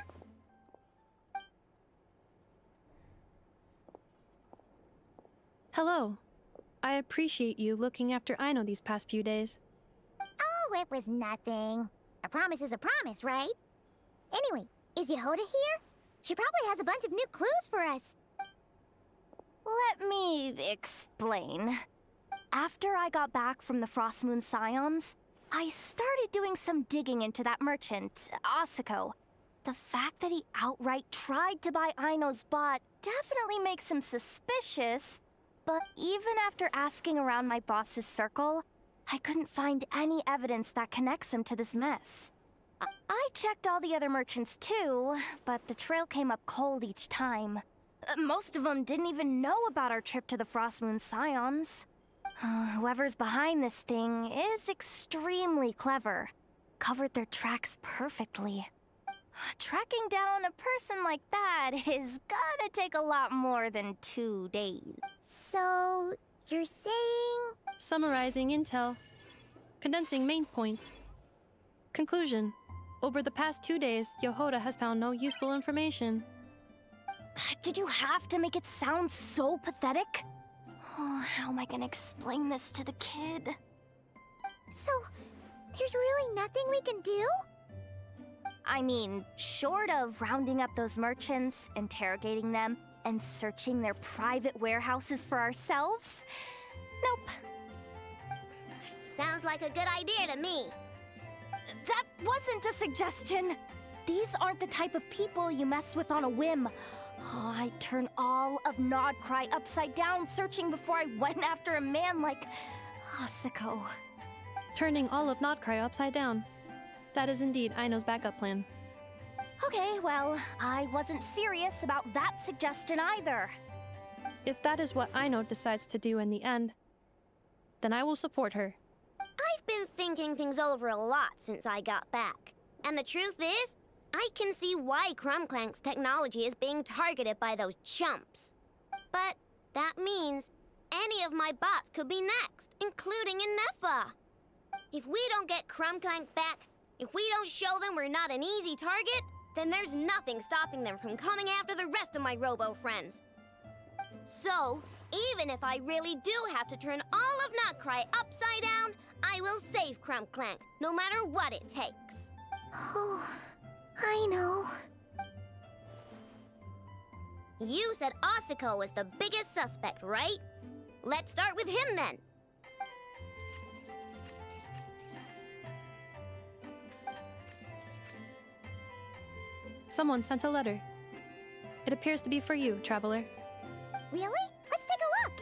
Hello. I appreciate you looking after Aino these past few days. Oh, it was nothing. A promise is a promise, right? Anyway, is Yehoda here? She probably has a bunch of new clues for us. Let me explain. After I got back from the Frost Moon Scions, I started doing some digging into that merchant, Asako. The fact that he outright tried to buy Aino's bot definitely makes him suspicious, but even after asking around my boss's circle, I couldn't find any evidence that connects him to this mess. I checked all the other merchants too, but the trail came up cold each time. Most of them didn't even know about our trip to the Frost Moon Scions. Whoever's behind this thing is extremely clever. Covered their tracks perfectly. Tracking down a person like that is gonna take a lot more than 2 days. So, you're saying... Summarizing intel. Condensing main points. Conclusion. Over the past 2 days, Yehoda has found no useful information. Did you have to make it sound so pathetic? Oh, how am I gonna explain this to the kid? So, there's really nothing we can do? I mean, short of rounding up those merchants, interrogating them, and searching their private warehouses for ourselves? Nope. Sounds like a good idea to me. That wasn't a suggestion. These aren't the type of people you mess with on a whim. Oh, I'd turn all of Nodcry upside down searching before I went after a man like Asako. Turning all of Nodcry upside down. That is indeed Aino's backup plan. Okay, well, I wasn't serious about that suggestion either. If that is what Aino decides to do in the end, then I will support her. I've been thinking things over a lot since I got back. And the truth is, I can see why Clank's technology is being targeted by those chumps. But that means any of my bots could be next, including Inefa. If we don't get Clank back, if we don't show them we're not an easy target, then there's nothing stopping them from coming after the rest of my robo-friends. So, even if I really do have to turn all of Notcry upside down, I will save Clank, no matter what it takes. Oh, I know. You said Asako was the biggest suspect, right? Let's start with him then. Someone sent a letter. It appears to be for you, Traveler. Really? Let's take a look.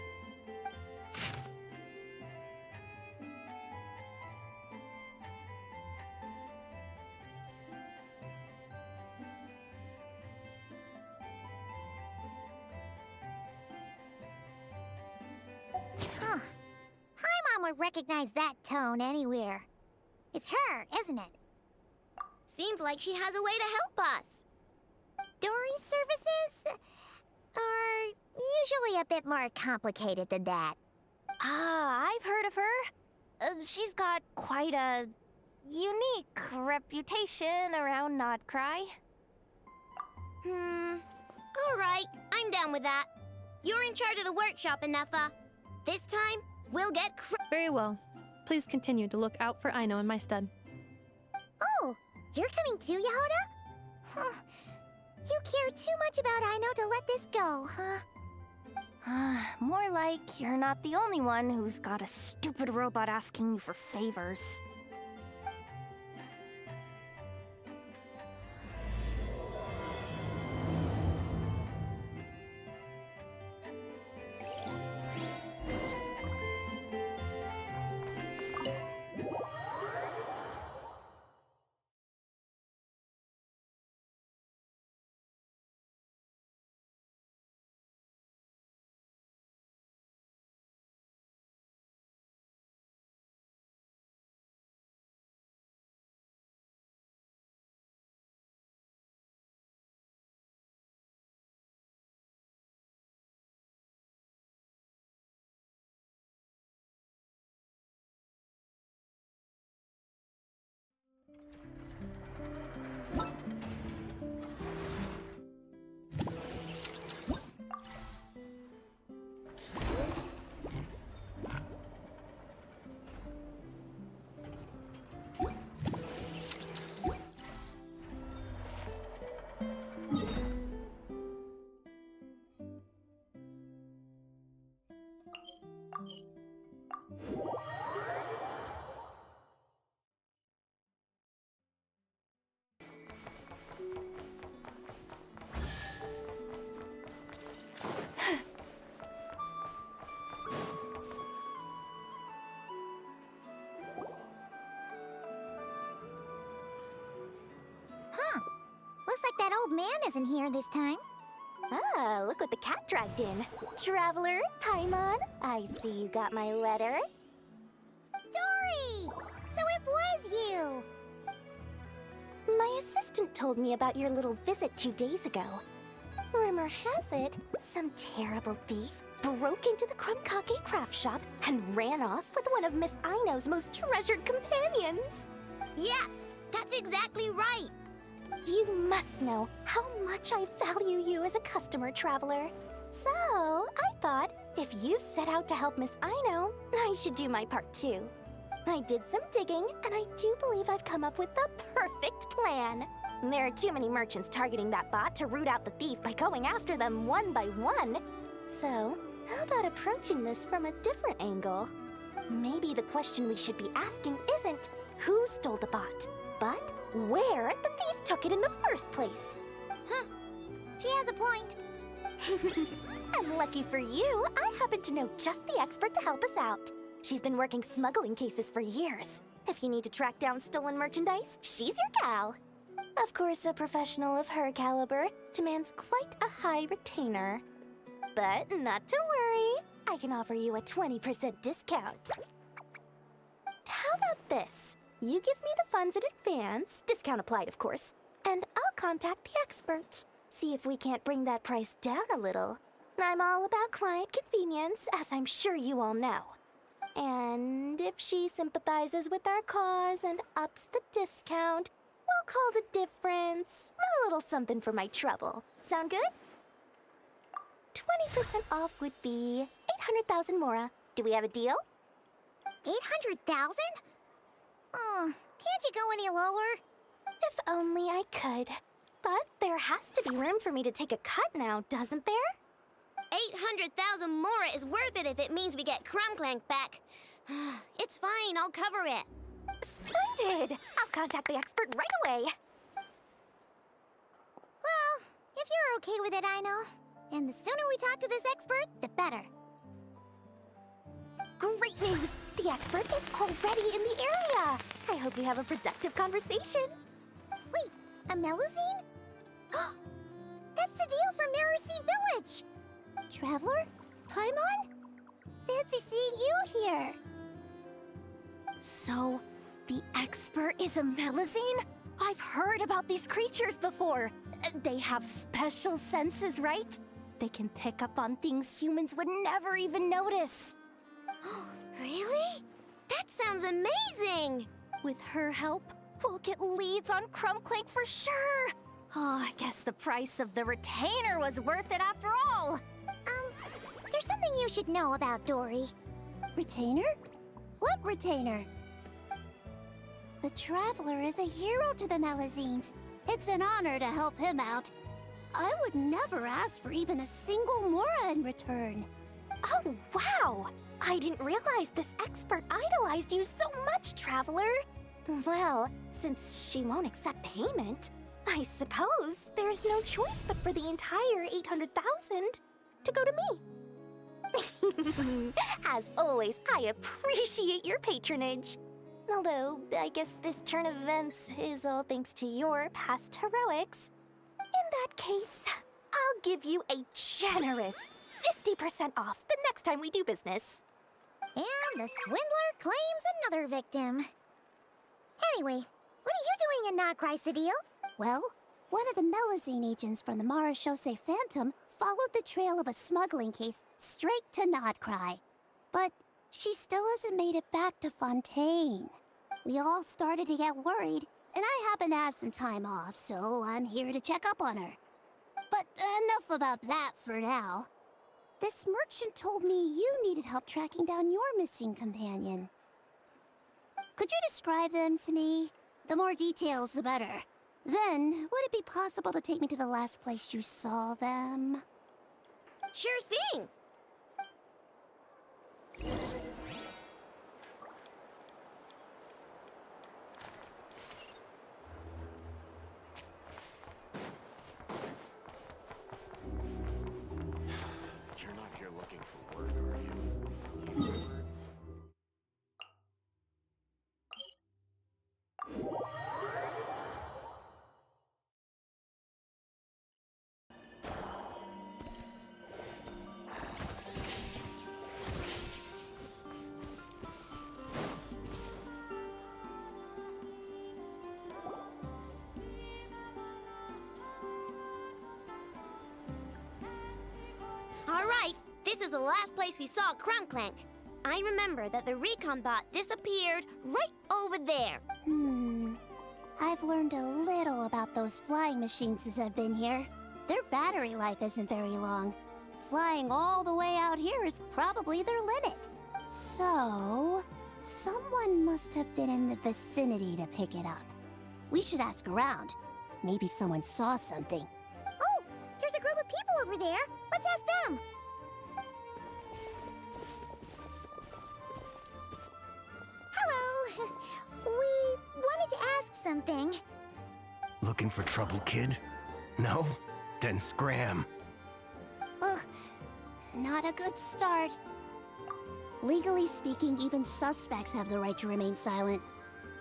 Huh. Hi, Mom would recognize that tone anywhere. It's her, isn't it? Seems like she has a way to help us. Dory services are usually a bit more complicated than that. Ah, I've heard of her. She's got quite a unique reputation around Nodcry. Alright, I'm down with that. You're in charge of the workshop, Inefa. This time, we'll get Very well. Please continue to look out for Aino in my stead. Oh, you're coming too, Yehoda? Huh. You care too much about Aino to let this go, huh? More like you're not the only one who's got a stupid robot asking you for favors. that old man isn't here this time. Ah, look what the cat dragged in. Traveler, Paimon, I see you got my letter. Dory! So it was you! My assistant told me about your little visit 2 days ago. Rumor has it, some terrible thief broke into the Krumkake craft shop and ran off with one of Miss Aino's most treasured companions. Yes, that's exactly right. You must know how much I value you as a customer, Traveler. So, I thought, if you've set out to help Miss Aino, I should do my part too. I did some digging, and I do believe I've come up with the perfect plan. There are too many merchants targeting that bot to root out the thief by going after them one by one. So, how about approaching this from a different angle? Maybe the question we should be asking isn't who stole the bot, but where the thief took it in the first place. Huh. She has a point. And lucky for you, I happen to know just the expert to help us out. She's been working smuggling cases for years. If you need to track down stolen merchandise, she's your gal. Of course, a professional of her caliber demands quite a high retainer. But not to worry, I can offer you a 20% discount. How about this? You give me the funds in advance, discount applied of course, and I'll contact the expert. See if we can't bring that price down a little. I'm all about client convenience, as I'm sure you all know. And if she sympathizes with our cause and ups the discount, we'll call the difference a little something for my trouble. Sound good? 20% off would be 800,000 mora. Do we have a deal? 800,000? Oh, can't you go any lower? If only I could. But there has to be room for me to take a cut now, doesn't there? 800,000 mora is worth it if it means we get Clink Clank back. It's fine, I'll cover it. Splendid! I'll contact the expert right away. Well, if you're okay with it, I know. And the sooner we talk to this expert, the better. Great news! The expert is already in the area! I hope you have a productive conversation. Wait, a Melusine? That's the deal for Mercy Village! Traveler? Paimon? Fancy seeing you here! So, the expert is a Melusine? I've heard about these creatures before. They have special senses, right? They can pick up on things humans would never even notice. Really? That sounds amazing! With her help, we'll get leads on Clink Clank for sure. Oh, I guess the price of the retainer was worth it after all. There's something you should know about Dory. Retainer? What retainer? The Traveler is a hero to the Melusines. It's an honor to help him out. I would never ask for even a single mora in return. Oh, wow! I didn't realize this expert idolized you so much, Traveler. Well, since she won't accept payment, I suppose there's no choice but for the entire 800,000 to go to me. As always, I appreciate your patronage. Although, I guess this turn of events is all thanks to your past heroics. In that case, I'll give you a generous 50% off the next time we do business. And the swindler claims another victim. Anyway, what are you doing in Not Crisidil? Well, one of the Melusine agents from the Marechaussee Phantom followed the trail of a smuggling case straight to Nodcry. But she still hasn't made it back to Fontaine. We all started to get worried, and I happen to have some time off, so I'm here to check up on her. But enough about that for now. This merchant told me you needed help tracking down your missing companion. Could you describe them to me? The more details, the better. Then, would it be possible to take me to the last place you saw them? Sure thing! You're not here looking for work, are you? is the last place we saw Clink Clank. I remember that the recon bot disappeared right over there. I've learned a little about those flying machines since I've been here. Their battery life isn't very long. Flying all the way out here is probably their limit. So, someone must have been in the vicinity to pick it up. We should ask around. Maybe someone saw something. Oh, there's a group of people over there. Let's ask them. Hello. We wanted to ask something. Looking for trouble, kid? No? Then scram. Ugh, not a good start. Legally speaking, even suspects have the right to remain silent.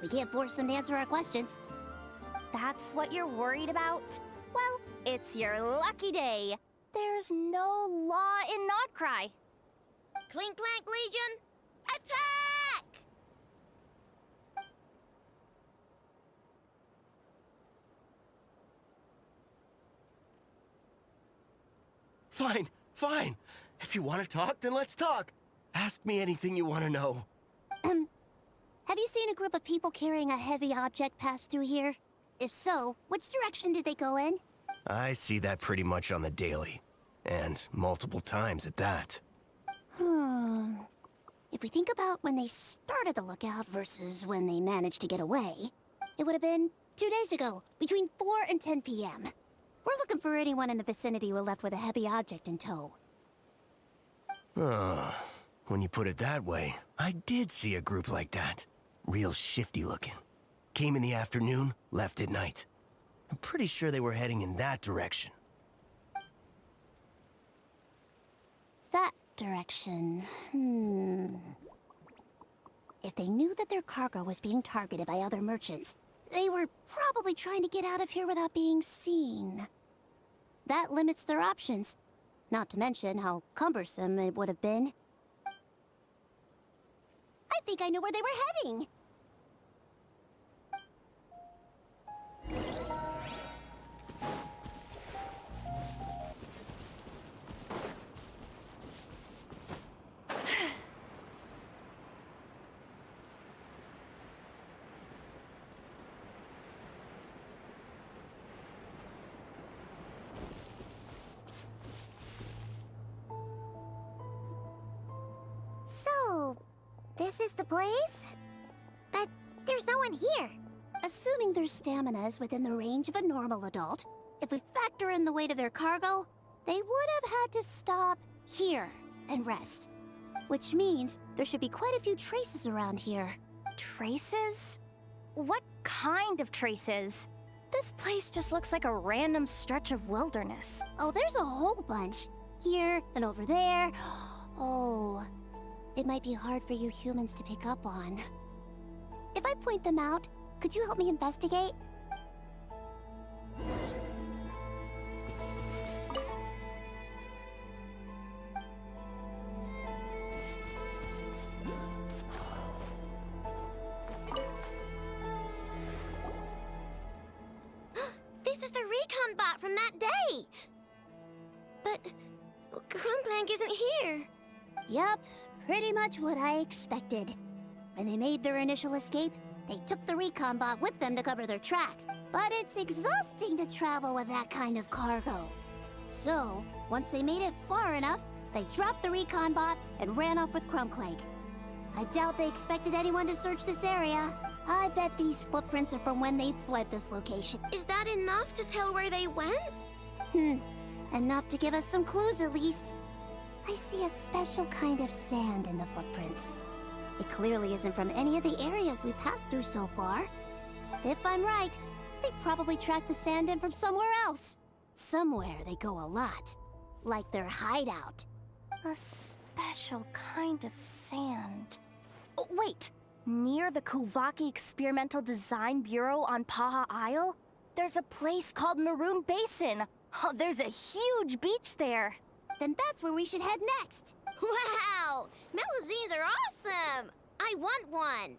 We can't force them to answer our questions. That's what you're worried about? Well, it's your lucky day. There's no law in Nodcry. Clink Clank Legion, attack! Fine, fine. If you want to talk, then let's talk. Ask me anything you want to know. Have you seen a group of people carrying a heavy object pass through here? If so, which direction did they go in? I see that pretty much on the daily. And multiple times at that. If we think about when they started the lookout versus when they managed to get away, it would have been 2 days ago, between 4 and 10 p.m. We're looking for anyone in the vicinity who left with a heavy object in tow. When you put it that way, I did see a group like that. Real shifty looking. Came in the afternoon, left at night. I'm pretty sure they were heading in that direction. That direction, If they knew that their cargo was being targeted by other merchants, they were probably trying to get out of here without being seen. That limits their options. Not to mention how cumbersome it would have been. I think I know where they were heading. So, this is the place? But there's no one here. Assuming their stamina is within the range of a normal adult, if we factor in the weight of their cargo, they would have had to stop here and rest. Which means there should be quite a few traces around here. Traces? What kind of traces? This place just looks like a random stretch of wilderness. Oh, there's a whole bunch. Here and over there. Oh, it might be hard for you humans to pick up on. If I point them out, could you help me investigate? This is the recon bot from that day. But Clink Clank isn't here. Yup, pretty much what I expected. When they made their initial escape, they took the recon bot with them to cover their tracks. But it's exhausting to travel with that kind of cargo. So, once they made it far enough, they dropped the recon bot and ran off with Clink Clank. I doubt they expected anyone to search this area. I bet these footprints are from when they fled this location. Is that enough to tell where they went? Enough to give us some clues at least. I see a special kind of sand in the footprints. It clearly isn't from any of the areas we passed through so far. If I'm right, they probably tracked the sand in from somewhere else. Somewhere they go a lot. Like their hideout. A special kind of sand. Oh, wait! Near the Kuvaki Experimental Design Bureau on Paha Isle, there's a place called Maroon Basin. Oh, there's a huge beach there. Then that's where we should head next. Wow! Melazines are awesome! I want one!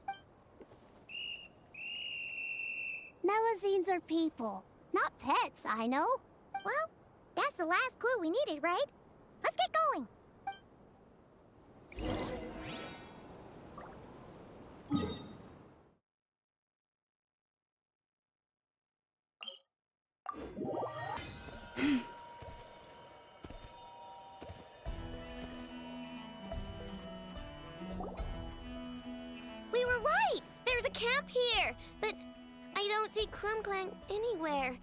Melazines are people, not pets, I know. Well, that's the last clue we needed, right? Let's get going! We were right! There's a camp here! But I don't see Clink Clank anywhere.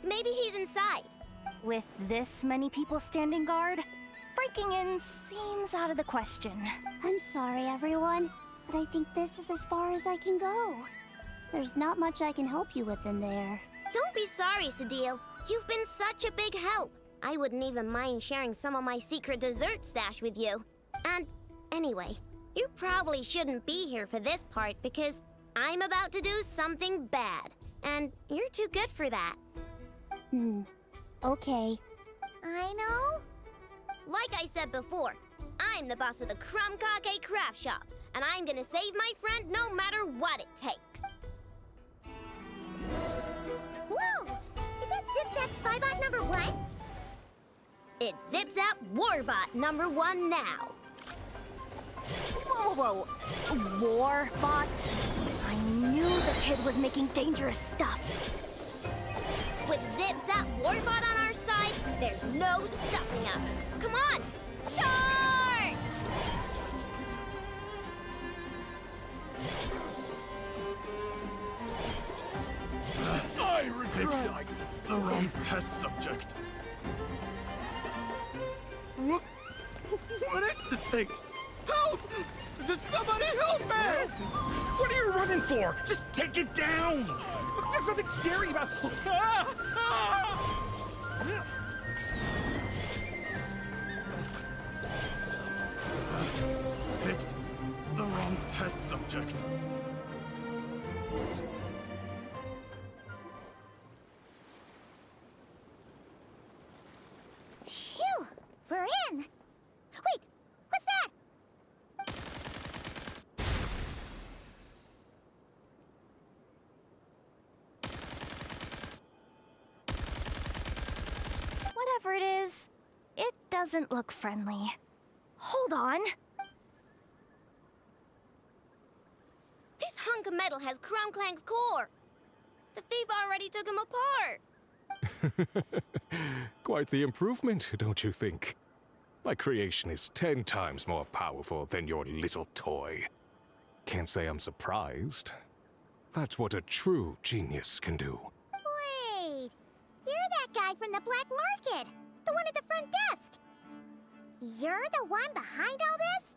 Maybe he's inside. With this many people standing guard, breaking in seems out of the question. I'm sorry, everyone, but I think this is as far as I can go. There's not much I can help you with in there. Don't be sorry, Sadil. You've been such a big help. I wouldn't even mind sharing some of my secret dessert stash with you. And anyway, you probably shouldn't be here for this part because I'm about to do something bad. And you're too good for that. Okay. I know. Like I said before, I'm the boss of the Cake Craft Shop, and I'm gonna save my friend no matter what it takes. Whoa! Is that Zip-Zap Spybot number 1? It's Zip-Zap Warbot number 1 now. Whoa! Warbot? I knew the kid was making dangerous stuff. With Zip-Zap Warbot on our side, there's no stopping us. Come on, charge! I regret I the wrong test subject. What is this thing? Help! Does somebody help me? What are you running for? Just take it down! There's nothing scary about... Picked the wrong test subject. Phew! We're in! Wait! What's that? Whatever it is, it doesn't look friendly. Hold on. This hunk of metal has Clink Clank's core. The thief already took him apart. Quite the improvement, don't you think? My creation is 10 times more powerful than your little toy. Can't say I'm surprised. That's what a true genius can do. Wait! You're that guy from the black market! The one at the front desk! You're the one behind all this?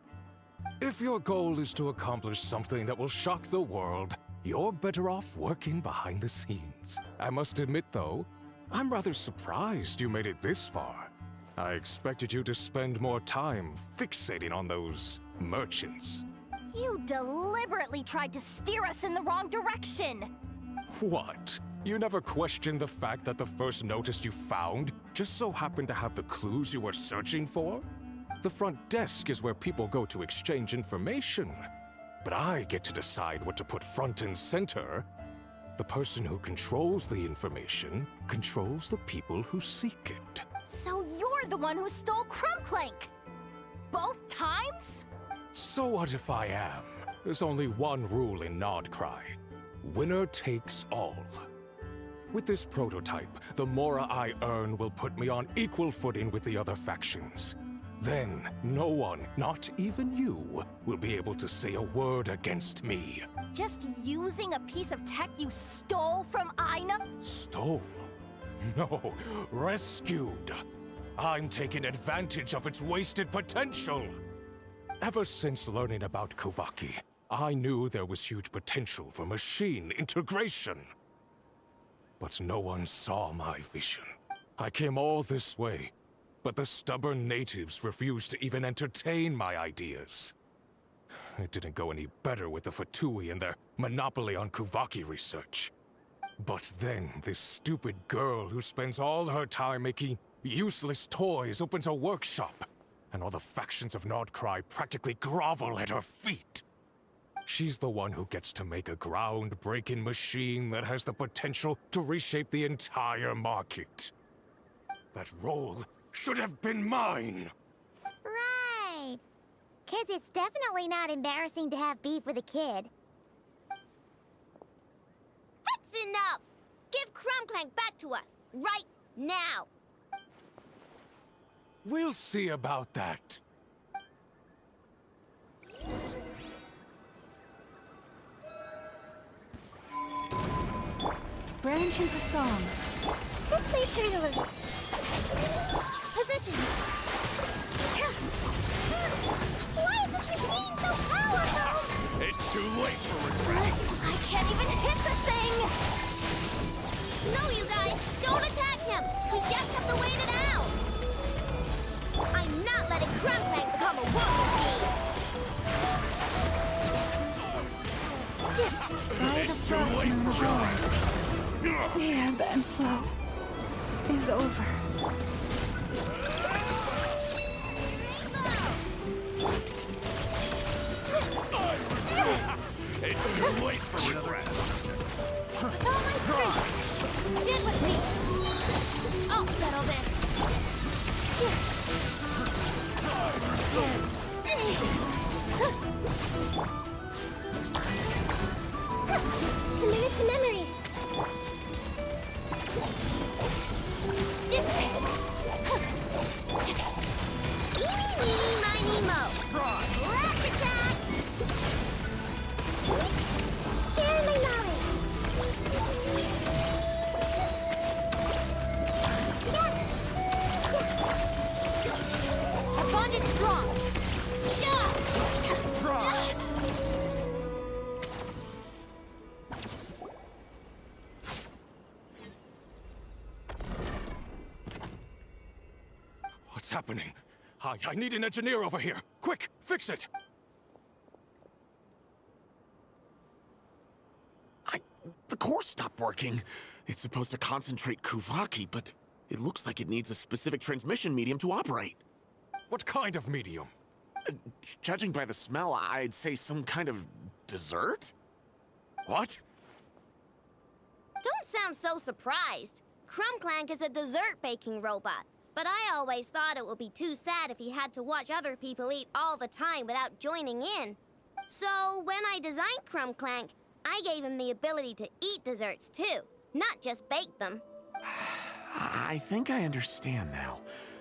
If your goal is to accomplish something that will shock the world, you're better off working behind the scenes. I must admit, though, I'm rather surprised you made it this far. I expected you to spend more time fixating on those merchants. You deliberately tried to steer us in the wrong direction! What? You never questioned the fact that the first notice you found just so happened to have the clues you were searching for? The front desk is where people go to exchange information. But I get to decide what to put front and center. The person who controls the information controls the people who seek it. So you're the one who stole Clink Clank! Both times? So what if I am? There's only one rule in Nodcry. Winner takes all. With this prototype, the Mora I earn will put me on equal footing with the other factions. Then, no one, not even you, will be able to say a word against me. Just using a piece of tech you stole from Aina? Stole? No, rescued. I'm taking advantage of its wasted potential. Ever since learning about Kuvaki, I knew there was huge potential for machine integration. But no one saw my vision. I came all this way, but the stubborn natives refused to even entertain my ideas. It didn't go any better with the Fatui and their monopoly on Kuvaki research. But then this stupid girl who spends all her time making useless toys opens a workshop, and all the factions of Nodcry practically grovel at her feet. She's the one who gets to make a groundbreaking machine that has the potential to reshape the entire market. That role should have been mine! Right. 'Cause it's definitely not embarrassing to have beef with a kid. That's enough! Give Clink Clank back to us, right now. We'll see about that. Branch into song. This way, Hellooooo. Positions. Why is this machine so powerful? It's too late for regret. I can't even hit the thing! No, you guys, don't attack him! We just have to wait it out! I'm not letting Clink Clank become a war machine! By the frost moon roar, the ebb and flow is over. It's too late for regret. All my strength! Get with me! I'll settle this! Commit it to memory. Dissipate! Eeny, meeny, miny, mo! Left attack! Share my knowledge. Our bond is strong! What's happening? I need an engineer over here. Quick, fix it! The core stopped working. It's supposed to concentrate Kuvaki, but it looks like it needs a specific transmission medium to operate. What kind of medium? Judging by the smell, I'd say some kind of dessert? What? Don't sound so surprised. Clink Clank is a dessert baking robot, but I always thought it would be too sad if he had to watch other people eat all the time without joining in. So when I designed Clink Clank, I gave him the ability to eat desserts too, not just bake them. I think I understand now.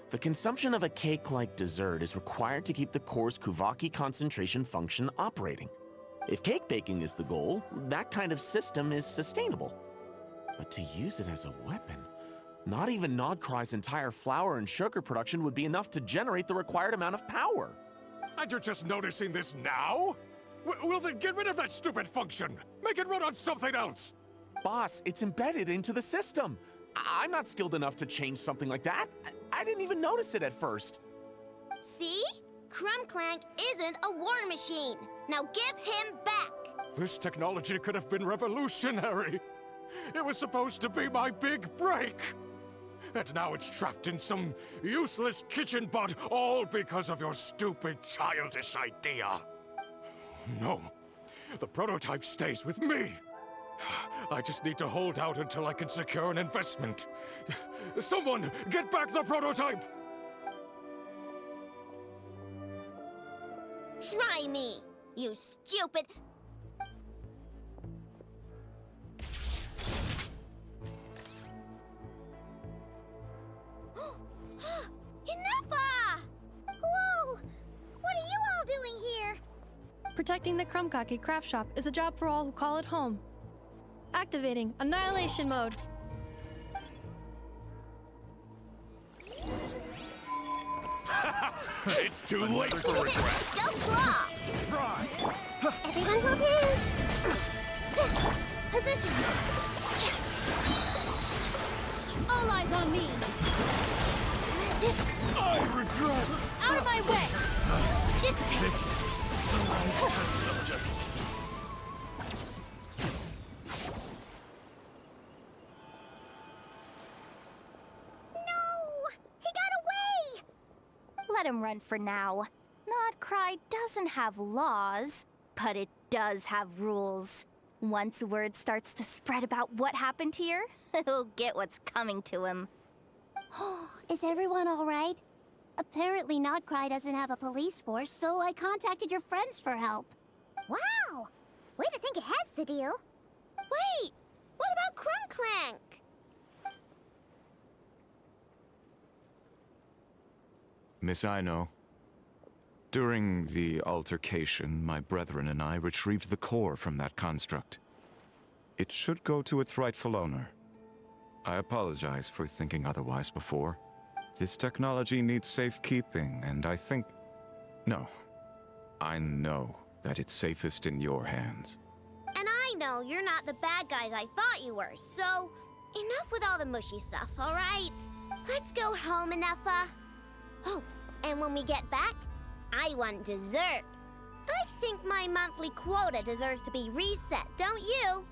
The consumption of a cake-like dessert is required to keep the core's Kuvaki concentration function operating. If cake baking is the goal, that kind of system is sustainable. But to use it as a weapon, not even Nodcry's entire flour and sugar production would be enough to generate the required amount of power. And you're just noticing this now? Well then get rid of that stupid function! Make it run on something else! Boss, it's embedded into the system. I'm not skilled enough to change something like that. I didn't even notice it at first. See? Clink Clank isn't a war machine. Now give him back! This technology could have been revolutionary. It was supposed to be my big break. And now it's trapped in some useless kitchen bot, all because of your stupid childish idea. No, the prototype stays with me. I just need to hold out until I can secure an investment. Someone, get back the prototype! Try me, you stupid... Enough! Whoa! What are you all doing here? Protecting the Clink Clank craft shop is a job for all who call it home. Activating annihilation mode. It's too late for regret. Don't claw! Everyone hold hands. Positions. All eyes on me! I regret. Out of my way! Dissipate! Let him run for now. Nodcry doesn't have laws, but it does have rules. Once word starts to spread about what happened here, he'll get what's coming to him. Is everyone all right? Apparently Nodcry doesn't have a police force, so I contacted your friends for help. Wow! Way to think ahead, Cedille. Wait! What about Clink Clank? Miss Aino. During the altercation, my brethren and I retrieved the core from that construct. It should go to its rightful owner. I apologize for thinking otherwise before. This technology needs safekeeping, and I think... No. I know that it's safest in your hands. And I know you're not the bad guys I thought you were, so enough with all the mushy stuff, all right? Let's go home, Inefa. Oh, and when we get back, I want dessert. I think my monthly quota deserves to be reset, don't you?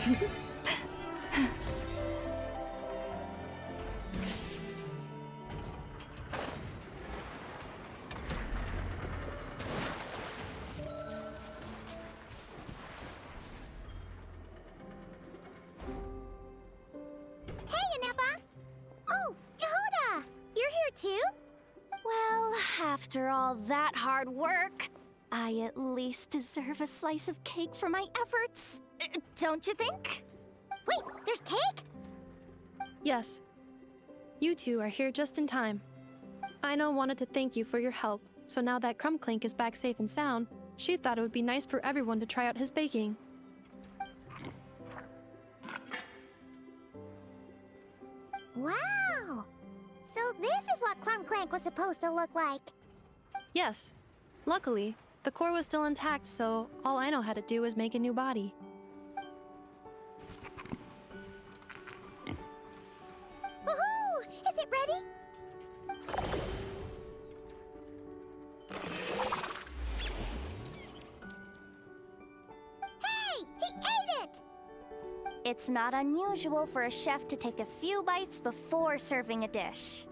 Hey, YukiNova! Oh, Yehuda! You're here too? Well, after all that hard work, I at least deserve a slice of cake for my efforts. Don't you think? Wait, there's cake? Yes. You two are here just in time. Aino wanted to thank you for your help, so now that Clink Clank is back safe and sound, she thought it would be nice for everyone to try out his baking. Wow! So this is what Clink Clank was supposed to look like. Yes. Luckily, the core was still intact, so all Aino had to do was make a new body. Woohoo! Is it ready? Hey! He ate it! It's not unusual for a chef to take a few bites before serving a dish.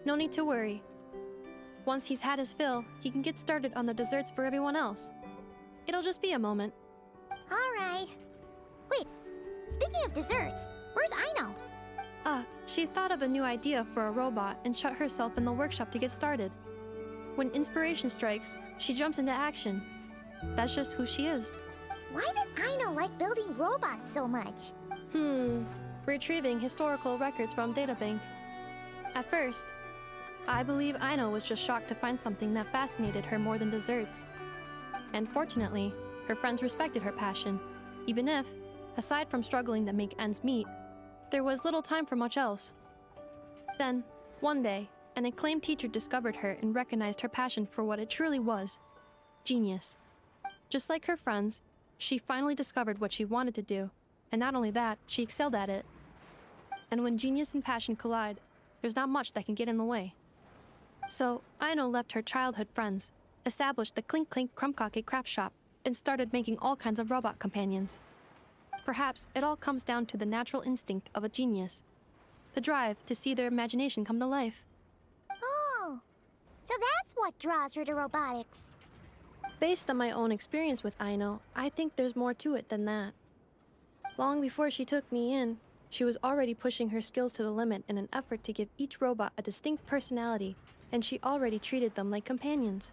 No need to worry. Once he's had his fill, he can get started on the desserts for everyone else. It'll just be a moment. Alright. Wait, speaking of desserts, where's Aino? She thought of a new idea for a robot and shut herself in the workshop to get started. When inspiration strikes, she jumps into action. That's just who she is. Why does Aino like building robots so much? Retrieving historical records from databank. At first, I believe Aino was just shocked to find something that fascinated her more than desserts. And fortunately, her friends respected her passion, even if, aside from struggling to make ends meet, there was little time for much else. Then, one day, an acclaimed teacher discovered her and recognized her passion for what it truly was: genius. Just like her friends, she finally discovered what she wanted to do, and not only that, she excelled at it. And when genius and passion collide, there's not much that can get in the way. So, Aino left her childhood friends, established the Clink Clank craft shop, and started making all kinds of robot companions. Perhaps it all comes down to the natural instinct of a genius, the drive to see their imagination come to life. Oh, so that's what draws her to robotics. Based on my own experience with Aino, I think there's more to it than that. Long before she took me in, she was already pushing her skills to the limit in an effort to give each robot a distinct personality, and she already treated them like companions.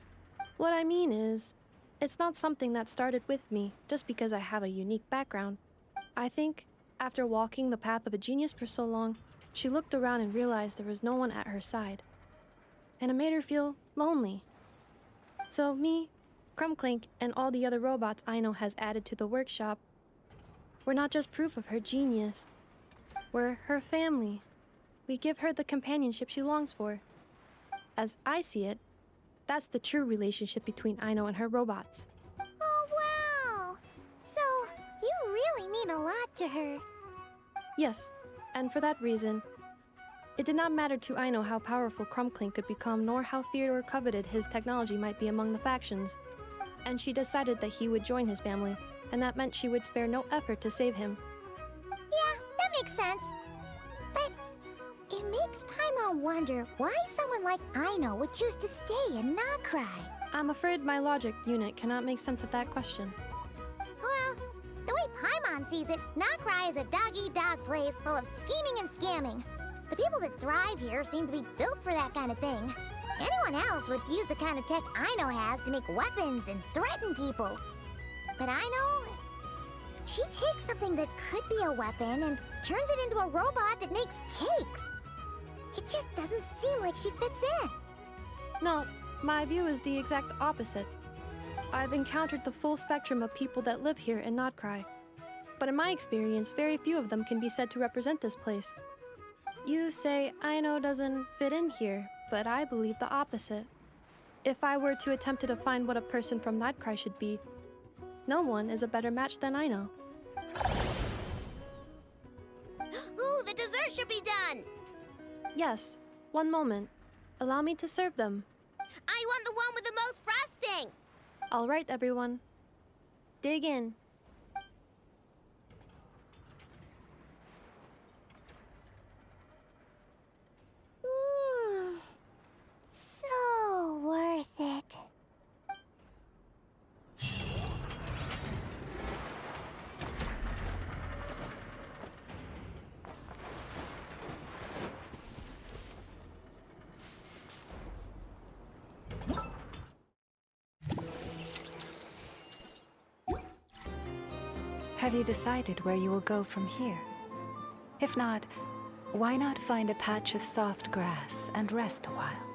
What I mean is, it's not something that started with me just because I have a unique background. I think, after walking the path of a genius for so long, she looked around and realized there was no one at her side. And it made her feel lonely. So me, Clink Clank, and all the other robots Aino has added to the workshop, we're not just proof of her genius. We're her family. We give her the companionship she longs for. As I see it, that's the true relationship between Aino and her robots. Oh, wow! So, you really mean a lot to her. Yes, and for that reason, it did not matter to Aino how powerful Clink Clank could become, nor how feared or coveted his technology might be among the factions. And she decided that he would join his family, and that meant she would spare no effort to save him. Yeah, that makes sense. But it makes Paimon wonder why someone like Aino would choose to stay and not cry. I'm afraid my logic unit cannot make sense of that question. Well, the way Paimon sees it, Nocry is a dog-eat-dog place full of scheming and scamming. The people that thrive here seem to be built for that kind of thing. Anyone else would use the kind of tech Aino has to make weapons and threaten people. But Aino, she takes something that could be a weapon and turns it into a robot that makes cakes. It just doesn't seem like she fits in. No, my view is the exact opposite. I've encountered the full spectrum of people that live here in Nocry. But in my experience, very few of them can be said to represent this place. You say Aino doesn't fit in here, but I believe the opposite. If I were to attempt to define what a person from Nocry should be, no one is a better match than Aino. Ooh, the dessert should be done! Yes, one moment. Allow me to serve them. I want the one with the most frosting! All right, everyone. Dig in. Have you decided where you will go from here? If not, why not find a patch of soft grass and rest a while?